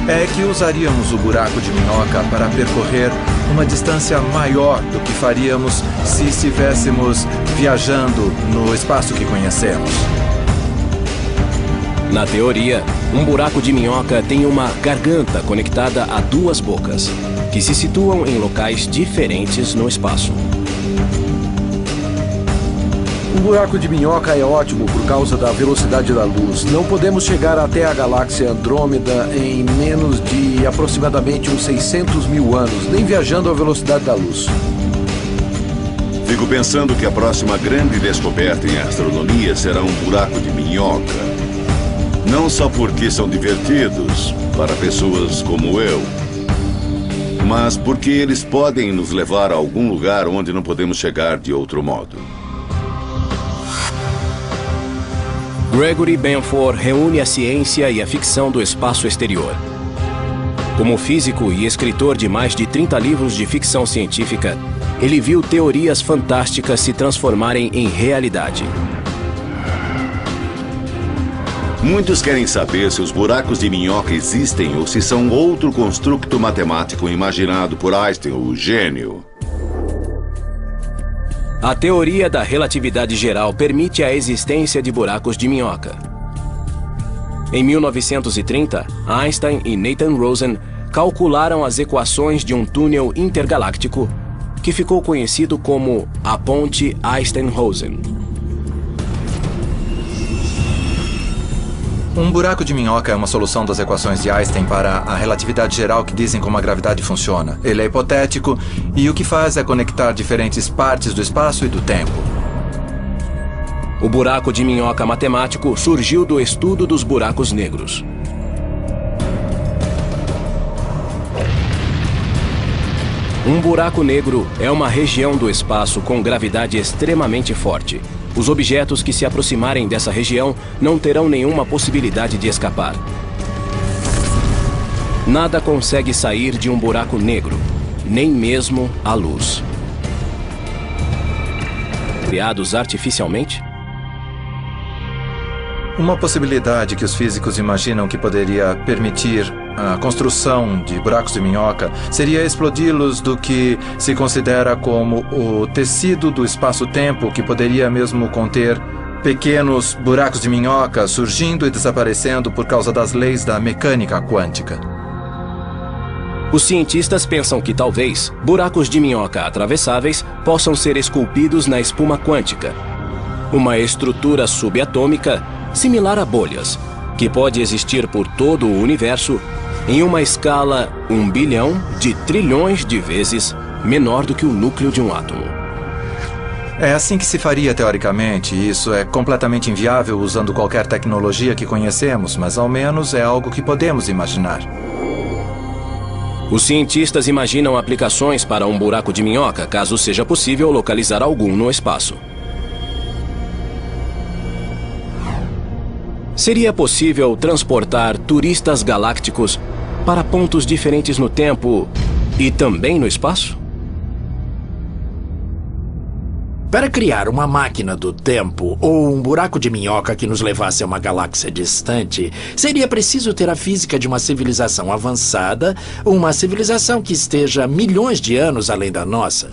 é que usaríamos o buraco de minhoca para percorrer uma distância maior do que faríamos se estivéssemos viajando no espaço que conhecemos. Na teoria, um buraco de minhoca tem uma garganta conectada a duas bocas, que se situam em locais diferentes no espaço. Um buraco de minhoca é ótimo por causa da velocidade da luz. Não podemos chegar até a galáxia Andrômeda em menos de aproximadamente uns 600 mil anos, nem viajando à velocidade da luz. Fico pensando que a próxima grande descoberta em astronomia será um buraco de minhoca. Não só porque são divertidos para pessoas como eu, mas porque eles podem nos levar a algum lugar onde não podemos chegar de outro modo. Gregory Benford reúne a ciência e a ficção do espaço exterior. Como físico e escritor de mais de 30 livros de ficção científica, ele viu teorias fantásticas se transformarem em realidade. Muitos querem saber se os buracos de minhoca existem ou se são outro construto matemático imaginado por Einstein, o gênio. A teoria da relatividade geral permite a existência de buracos de minhoca. Em 1930, Einstein e Nathan Rosen calcularam as equações de um túnel intergaláctico que ficou conhecido como a Ponte Einstein-Rosen. Um buraco de minhoca é uma solução das equações de Einstein para a relatividade geral que dizem como a gravidade funciona. Ele é hipotético e o que faz é conectar diferentes partes do espaço e do tempo. O buraco de minhoca matemático surgiu do estudo dos buracos negros. Um buraco negro é uma região do espaço com gravidade extremamente forte. Os objetos que se aproximarem dessa região não terão nenhuma possibilidade de escapar. Nada consegue sair de um buraco negro, nem mesmo a luz. Criados artificialmente? Uma possibilidade que os físicos imaginam que poderia permitir a construção de buracos de minhoca seria explodi-los do que se considera como o tecido do espaço-tempo, que poderia mesmo conter pequenos buracos de minhoca surgindo e desaparecendo por causa das leis da mecânica quântica. Os cientistas pensam que talvez buracos de minhoca atravessáveis possam ser esculpidos na espuma quântica, uma estrutura subatômica similar a bolhas, que pode existir por todo o universo em uma escala 1 bilhão de trilhões de vezes menor do que o núcleo de um átomo. É assim que se faria teoricamente. Isso é completamente inviável usando qualquer tecnologia que conhecemos, mas ao menos é algo que podemos imaginar. Os cientistas imaginam aplicações para um buraco de minhoca, caso seja possível localizar algum no espaço. Seria possível transportar turistas galácticos para pontos diferentes no tempo e também no espaço? Para criar uma máquina do tempo ou um buraco de minhoca que nos levasse a uma galáxia distante, seria preciso ter a física de uma civilização avançada, uma civilização que esteja milhões de anos além da nossa.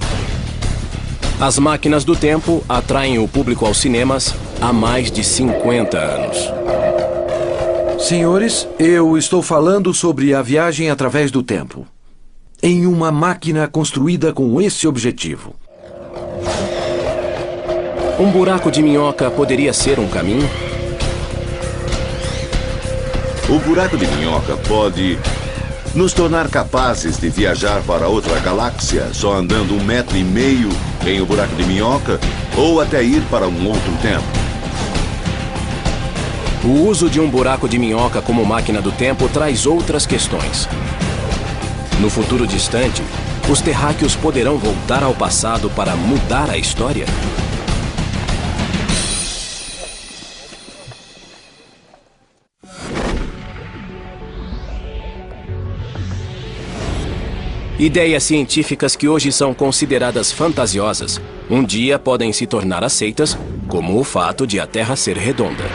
As máquinas do tempo atraem o público aos cinemas há mais de 50 anos. Senhores, eu estou falando sobre a viagem através do tempo. Em uma máquina construída com esse objetivo. Um buraco de minhoca poderia ser um caminho? O buraco de minhoca pode nos tornar capazes de viajar para outra galáxia só andando 1,5 metros em um buraco de minhoca ou até ir para um outro tempo. O uso de um buraco de minhoca como máquina do tempo traz outras questões. No futuro distante, os terráqueos poderão voltar ao passado para mudar a história? Ideias científicas que hoje são consideradas fantasiosas, um dia podem se tornar aceitas, como o fato de a Terra ser redonda.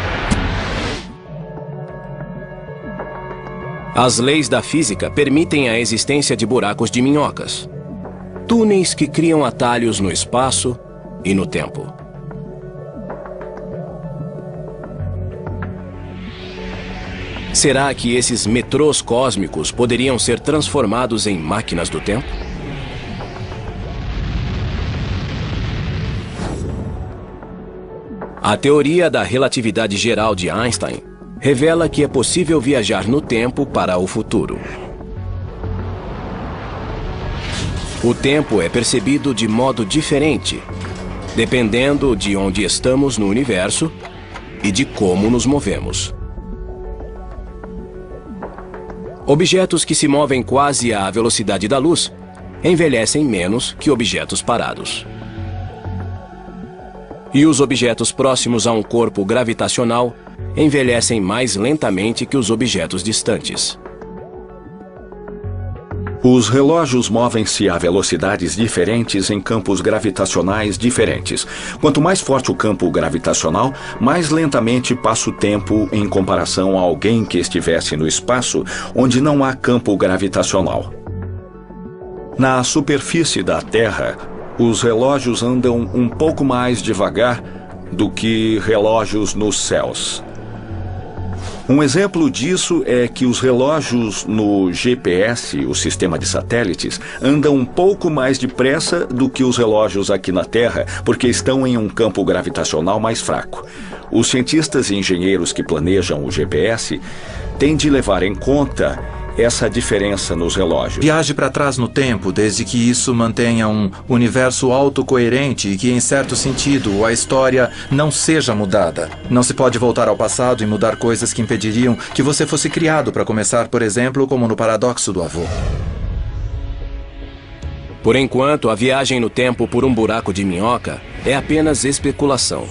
As leis da física permitem a existência de buracos de minhocas, túneis que criam atalhos no espaço e no tempo. Será que esses metrôs cósmicos poderiam ser transformados em máquinas do tempo? A teoria da relatividade geral de Einstein revela que é possível viajar no tempo para o futuro. O tempo é percebido de modo diferente, dependendo de onde estamos no universo e de como nos movemos. Objetos que se movem quase à velocidade da luz envelhecem menos que objetos parados. E os objetos próximos a um corpo gravitacional envelhecem mais lentamente que os objetos distantes. Os relógios movem-se a velocidades diferentes em campos gravitacionais diferentes. Quanto mais forte o campo gravitacional, mais lentamente passa o tempo em comparação a alguém que estivesse no espaço onde não há campo gravitacional. Na superfície da Terra, os relógios andam um pouco mais devagar do que relógios nos céus. Um exemplo disso é que os relógios no GPS, o sistema de satélites, andam um pouco mais depressa do que os relógios aqui na Terra, porque estão em um campo gravitacional mais fraco. Os cientistas e engenheiros que planejam o GPS têm de levar em conta essa diferença nos relógios. Viaje para trás no tempo, desde que isso mantenha um universo autocoerente e que, em certo sentido, a história não seja mudada. Não se pode voltar ao passado e mudar coisas que impediriam que você fosse criado, para começar, por exemplo, como no paradoxo do avô. Por enquanto, a viagem no tempo por um buraco de minhoca é apenas especulação.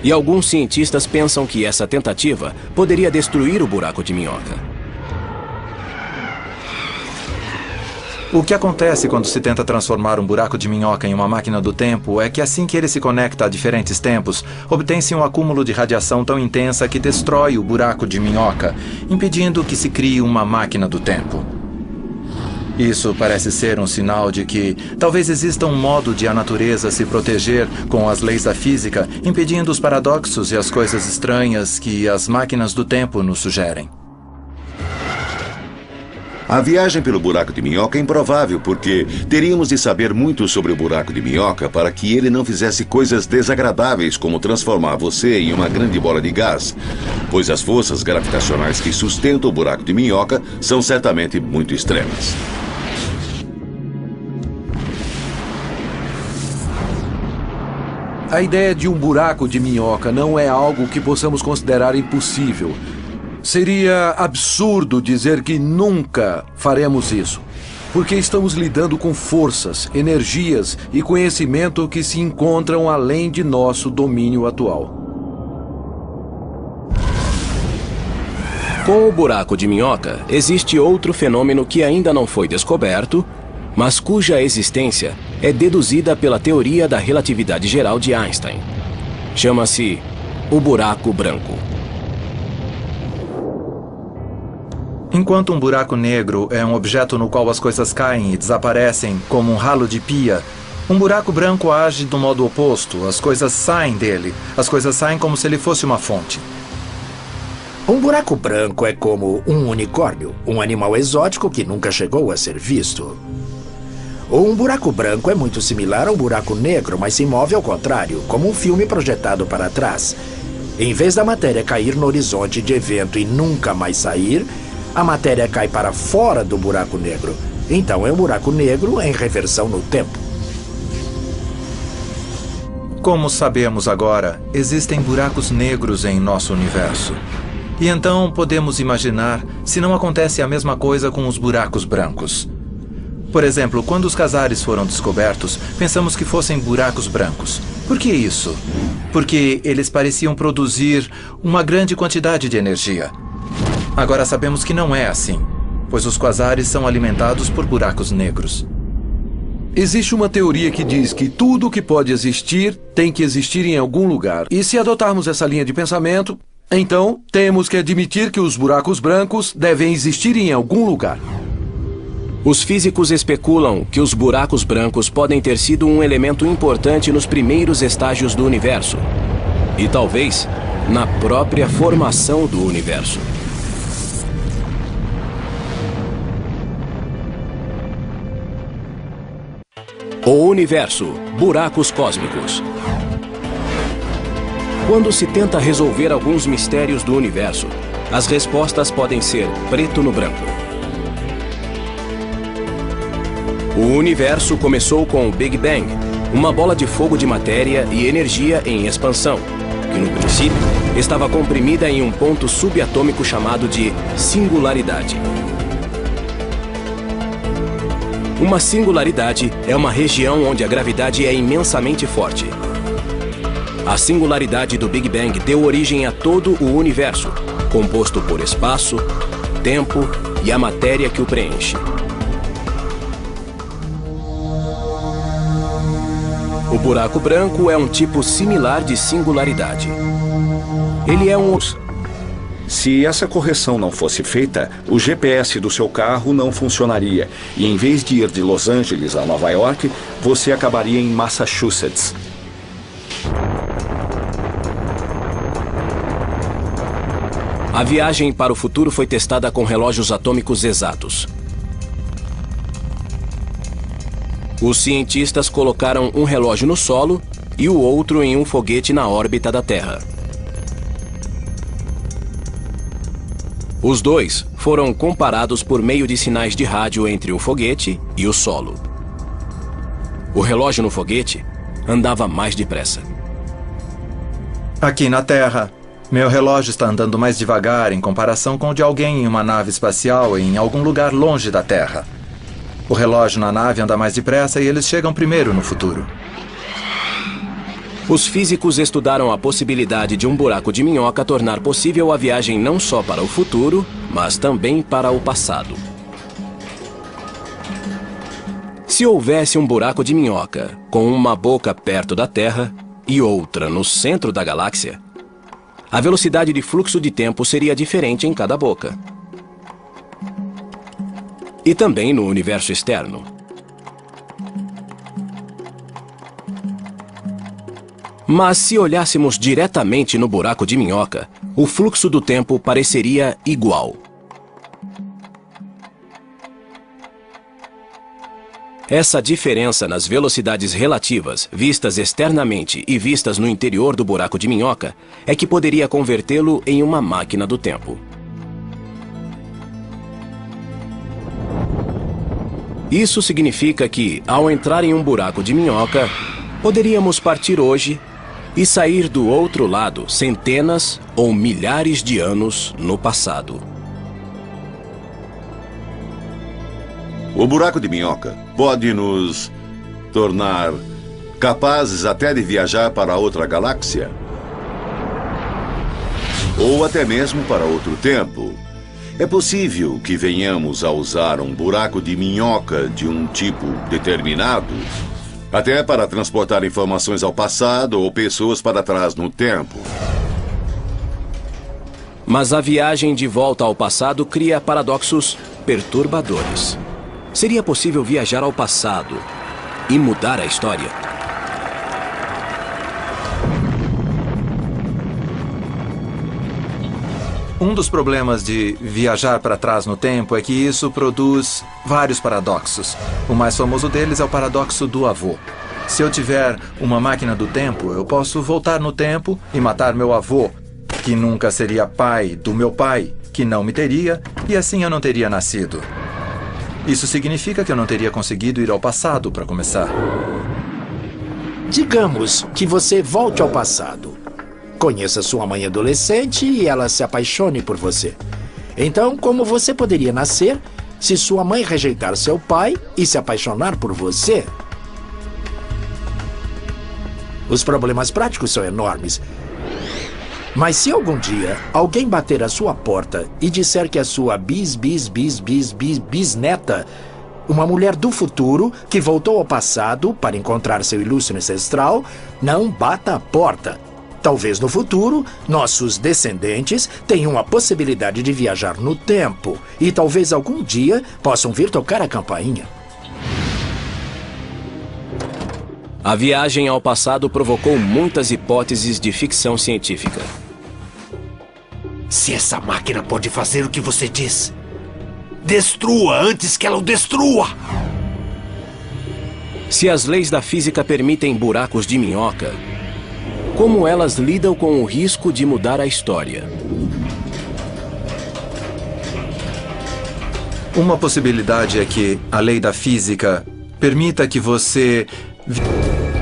E alguns cientistas pensam que essa tentativa poderia destruir o buraco de minhoca. O que acontece quando se tenta transformar um buraco de minhoca em uma máquina do tempo é que assim que ele se conecta a diferentes tempos, obtém-se um acúmulo de radiação tão intensa que destrói o buraco de minhoca, impedindo que se crie uma máquina do tempo. Isso parece ser um sinal de que talvez exista um modo de a natureza se proteger com as leis da física, impedindo os paradoxos e as coisas estranhas que as máquinas do tempo nos sugerem. A viagem pelo buraco de minhoca é improvável porque teríamos de saber muito sobre o buraco de minhoca para que ele não fizesse coisas desagradáveis como transformar você em uma grande bola de gás, pois as forças gravitacionais que sustentam o buraco de minhoca são certamente muito extremas. A ideia de um buraco de minhoca não é algo que possamos considerar impossível. Seria absurdo dizer que nunca faremos isso, porque estamos lidando com forças, energias e conhecimento que se encontram além de nosso domínio atual. Com o buraco de minhoca, existe outro fenômeno que ainda não foi descoberto, mas cuja existência é deduzida pela teoria da relatividade geral de Einstein. Chama-se o buraco branco. Enquanto um buraco negro é um objeto no qual as coisas caem e desaparecem como um ralo de pia, um buraco branco age do modo oposto. As coisas saem dele. As coisas saem como se ele fosse uma fonte. Um buraco branco é como um unicórnio, um animal exótico que nunca chegou a ser visto. Um buraco branco é muito similar a um buraco negro, mas se move ao contrário, como um filme projetado para trás. Em vez da matéria cair no horizonte de evento e nunca mais sair, a matéria cai para fora do buraco negro. Então é um buraco negro em reversão no tempo. Como sabemos agora, existem buracos negros em nosso universo. E então podemos imaginar se não acontece a mesma coisa com os buracos brancos. Por exemplo, quando os quasares foram descobertos, pensamos que fossem buracos brancos. Por que isso? Porque eles pareciam produzir uma grande quantidade de energia. Agora sabemos que não é assim, pois os quasares são alimentados por buracos negros. Existe uma teoria que diz que tudo que pode existir tem que existir em algum lugar. E se adotarmos essa linha de pensamento, então temos que admitir que os buracos brancos devem existir em algum lugar. Os físicos especulam que os buracos brancos podem ter sido um elemento importante nos primeiros estágios do universo. E talvez na própria formação do universo. O universo, buracos cósmicos. Quando se tenta resolver alguns mistérios do universo, as respostas podem ser preto no branco. O universo começou com o Big Bang, uma bola de fogo de matéria e energia em expansão, que no princípio estava comprimida em um ponto subatômico chamado de singularidade. Uma singularidade é uma região onde a gravidade é imensamente forte. A singularidade do Big Bang deu origem a todo o universo, composto por espaço, tempo e a matéria que o preenche. O buraco branco é um tipo similar de singularidade. Ele é um... Se essa correção não fosse feita, o GPS do seu carro não funcionaria. E em vez de ir de Los Angeles a Nova York, você acabaria em Massachusetts. A viagem para o futuro foi testada com relógios atômicos exatos. Os cientistas colocaram um relógio no solo e o outro em um foguete na órbita da Terra. Os dois foram comparados por meio de sinais de rádio entre o foguete e o solo. O relógio no foguete andava mais depressa. Aqui na Terra, meu relógio está andando mais devagar em comparação com o de alguém em uma nave espacial em algum lugar longe da Terra. O relógio na nave anda mais depressa e eles chegam primeiro no futuro. Os físicos estudaram a possibilidade de um buraco de minhoca tornar possível a viagem não só para o futuro, mas também para o passado. Se houvesse um buraco de minhoca com uma boca perto da Terra e outra no centro da galáxia, a velocidade de fluxo de tempo seria diferente em cada boca. E também no universo externo. Mas se olhássemos diretamente no buraco de minhoca, o fluxo do tempo pareceria igual. Essa diferença nas velocidades relativas, vistas externamente e vistas no interior do buraco de minhoca, é que poderia convertê-lo em uma máquina do tempo. Isso significa que, ao entrar em um buraco de minhoca, poderíamos partir hoje e sair do outro lado centenas ou milhares de anos no passado. O buraco de minhoca pode nos tornar capazes até de viajar para outra galáxia. Ou até mesmo para outro tempo. É possível que venhamos a usar um buraco de minhoca de um tipo determinado, até para transportar informações ao passado ou pessoas para trás no tempo. Mas a viagem de volta ao passado cria paradoxos perturbadores. Seria possível viajar ao passado e mudar a história? Um dos problemas de viajar para trás no tempo é que isso produz vários paradoxos. O mais famoso deles é o paradoxo do avô. Se eu tiver uma máquina do tempo, eu posso voltar no tempo e matar meu avô, que nunca seria pai do meu pai, que não me teria, e assim eu não teria nascido. Isso significa que eu não teria conseguido ir ao passado para começar. Digamos que você volte ao passado. Conheça sua mãe adolescente e ela se apaixone por você. Então, como você poderia nascer se sua mãe rejeitar seu pai e se apaixonar por você? Os problemas práticos são enormes. Mas se algum dia alguém bater à sua porta e disser que a sua bisneta, uma mulher do futuro que voltou ao passado para encontrar seu ilustre ancestral, não bata a porta. Talvez no futuro, nossos descendentes tenham a possibilidade de viajar no tempo e talvez algum dia possam vir tocar a campainha. A viagem ao passado provocou muitas hipóteses de ficção científica. Se essa máquina pode fazer o que você diz, destrua antes que ela o destrua! Se as leis da física permitem buracos de minhoca, como elas lidam com o risco de mudar a história? Uma possibilidade é que a lei da física permita que você...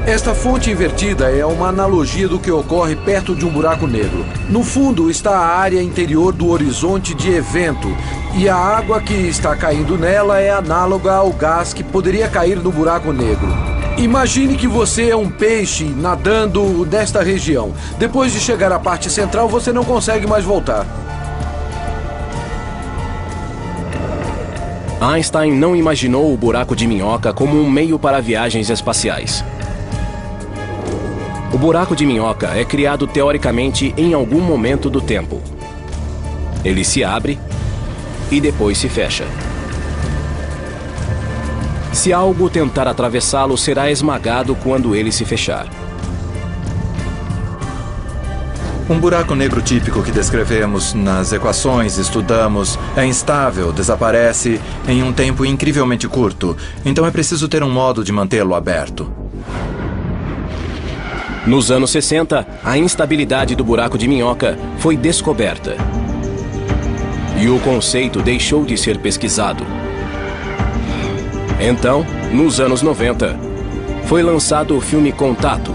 Esta fonte invertida é uma analogia do que ocorre perto de um buraco negro. No fundo está a área interior do horizonte de evento, e a água que está caindo nela é análoga ao gás que poderia cair no buraco negro. Imagine que você é um peixe nadando nesta região. Depois de chegar à parte central, você não consegue mais voltar. Einstein não imaginou o buraco de minhoca como um meio para viagens espaciais. O buraco de minhoca é criado teoricamente em algum momento do tempo. Ele se abre e depois se fecha. Se algo tentar atravessá-lo, será esmagado quando ele se fechar. Um buraco negro típico que descrevemos nas equações, estudamos, é instável, desaparece em um tempo incrivelmente curto. Então é preciso ter um modo de mantê-lo aberto. Nos anos 60, a instabilidade do buraco de minhoca foi descoberta. E o conceito deixou de ser pesquisado. Então, nos anos 90, foi lançado o filme Contato.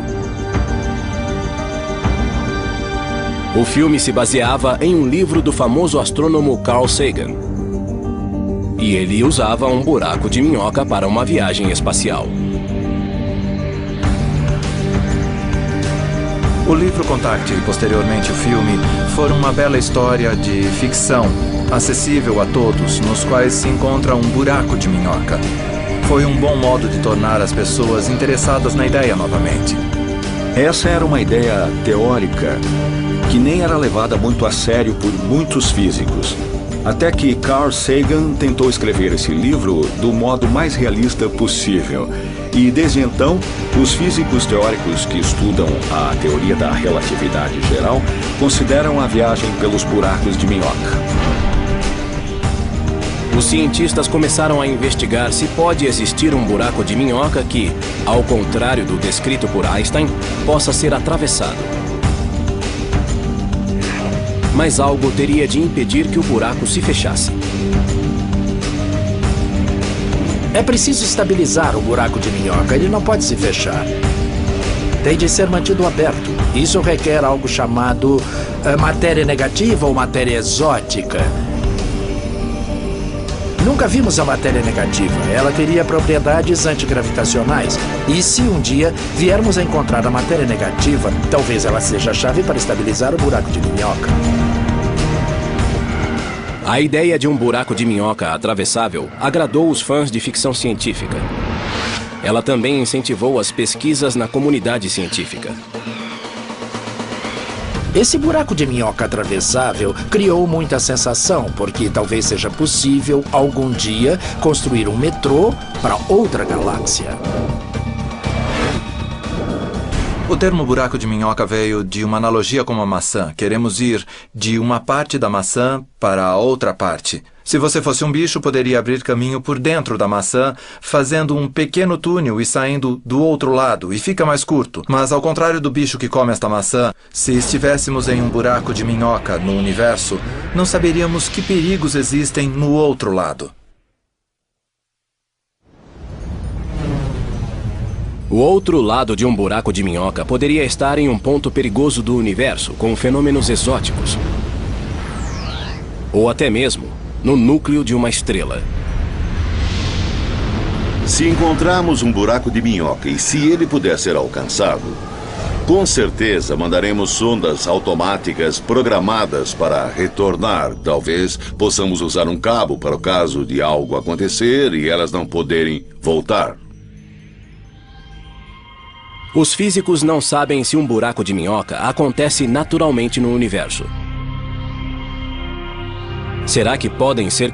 O filme se baseava em um livro do famoso astrônomo Carl Sagan. E ele usava um buraco de minhoca para uma viagem espacial. O livro Contact e posteriormente o filme foram uma bela história de ficção, acessível a todos, nos quais se encontra um buraco de minhoca. Foi um bom modo de tornar as pessoas interessadas na ideia novamente. Essa era uma ideia teórica que nem era levada muito a sério por muitos físicos. Até que Carl Sagan tentou escrever esse livro do modo mais realista possível. E desde então, os físicos teóricos que estudam a teoria da relatividade geral consideram a viagem pelos buracos de minhoca. Os cientistas começaram a investigar se pode existir um buraco de minhoca que, ao contrário do descrito por Einstein, possa ser atravessado. Mas algo teria de impedir que o buraco se fechasse. É preciso estabilizar o buraco de minhoca, ele não pode se fechar. Tem de ser mantido aberto. Isso requer algo chamado matéria negativa ou matéria exótica. Nunca vimos a matéria negativa. Ela teria propriedades antigravitacionais. E se um dia viermos a encontrar a matéria negativa, talvez ela seja a chave para estabilizar o buraco de minhoca. A ideia de um buraco de minhoca atravessável agradou os fãs de ficção científica. Ela também incentivou as pesquisas na comunidade científica. Esse buraco de minhoca atravessável criou muita sensação, porque talvez seja possível, algum dia, construir um metrô para outra galáxia. O termo buraco de minhoca veio de uma analogia com uma maçã. Queremos ir de uma parte da maçã para a outra parte. Se você fosse um bicho, poderia abrir caminho por dentro da maçã, fazendo um pequeno túnel e saindo do outro lado, e fica mais curto. Mas ao contrário do bicho que come esta maçã, se estivéssemos em um buraco de minhoca no universo, não saberíamos que perigos existem no outro lado. O outro lado de um buraco de minhoca poderia estar em um ponto perigoso do universo, com fenômenos exóticos. Ou até mesmo no núcleo de uma estrela. Se encontrarmos um buraco de minhoca e se ele puder ser alcançado, com certeza mandaremos sondas automáticas programadas para retornar. Talvez possamos usar um cabo para o caso de algo acontecer e elas não poderem voltar. Os físicos não sabem se um buraco de minhoca acontece naturalmente no universo. Será que podem ser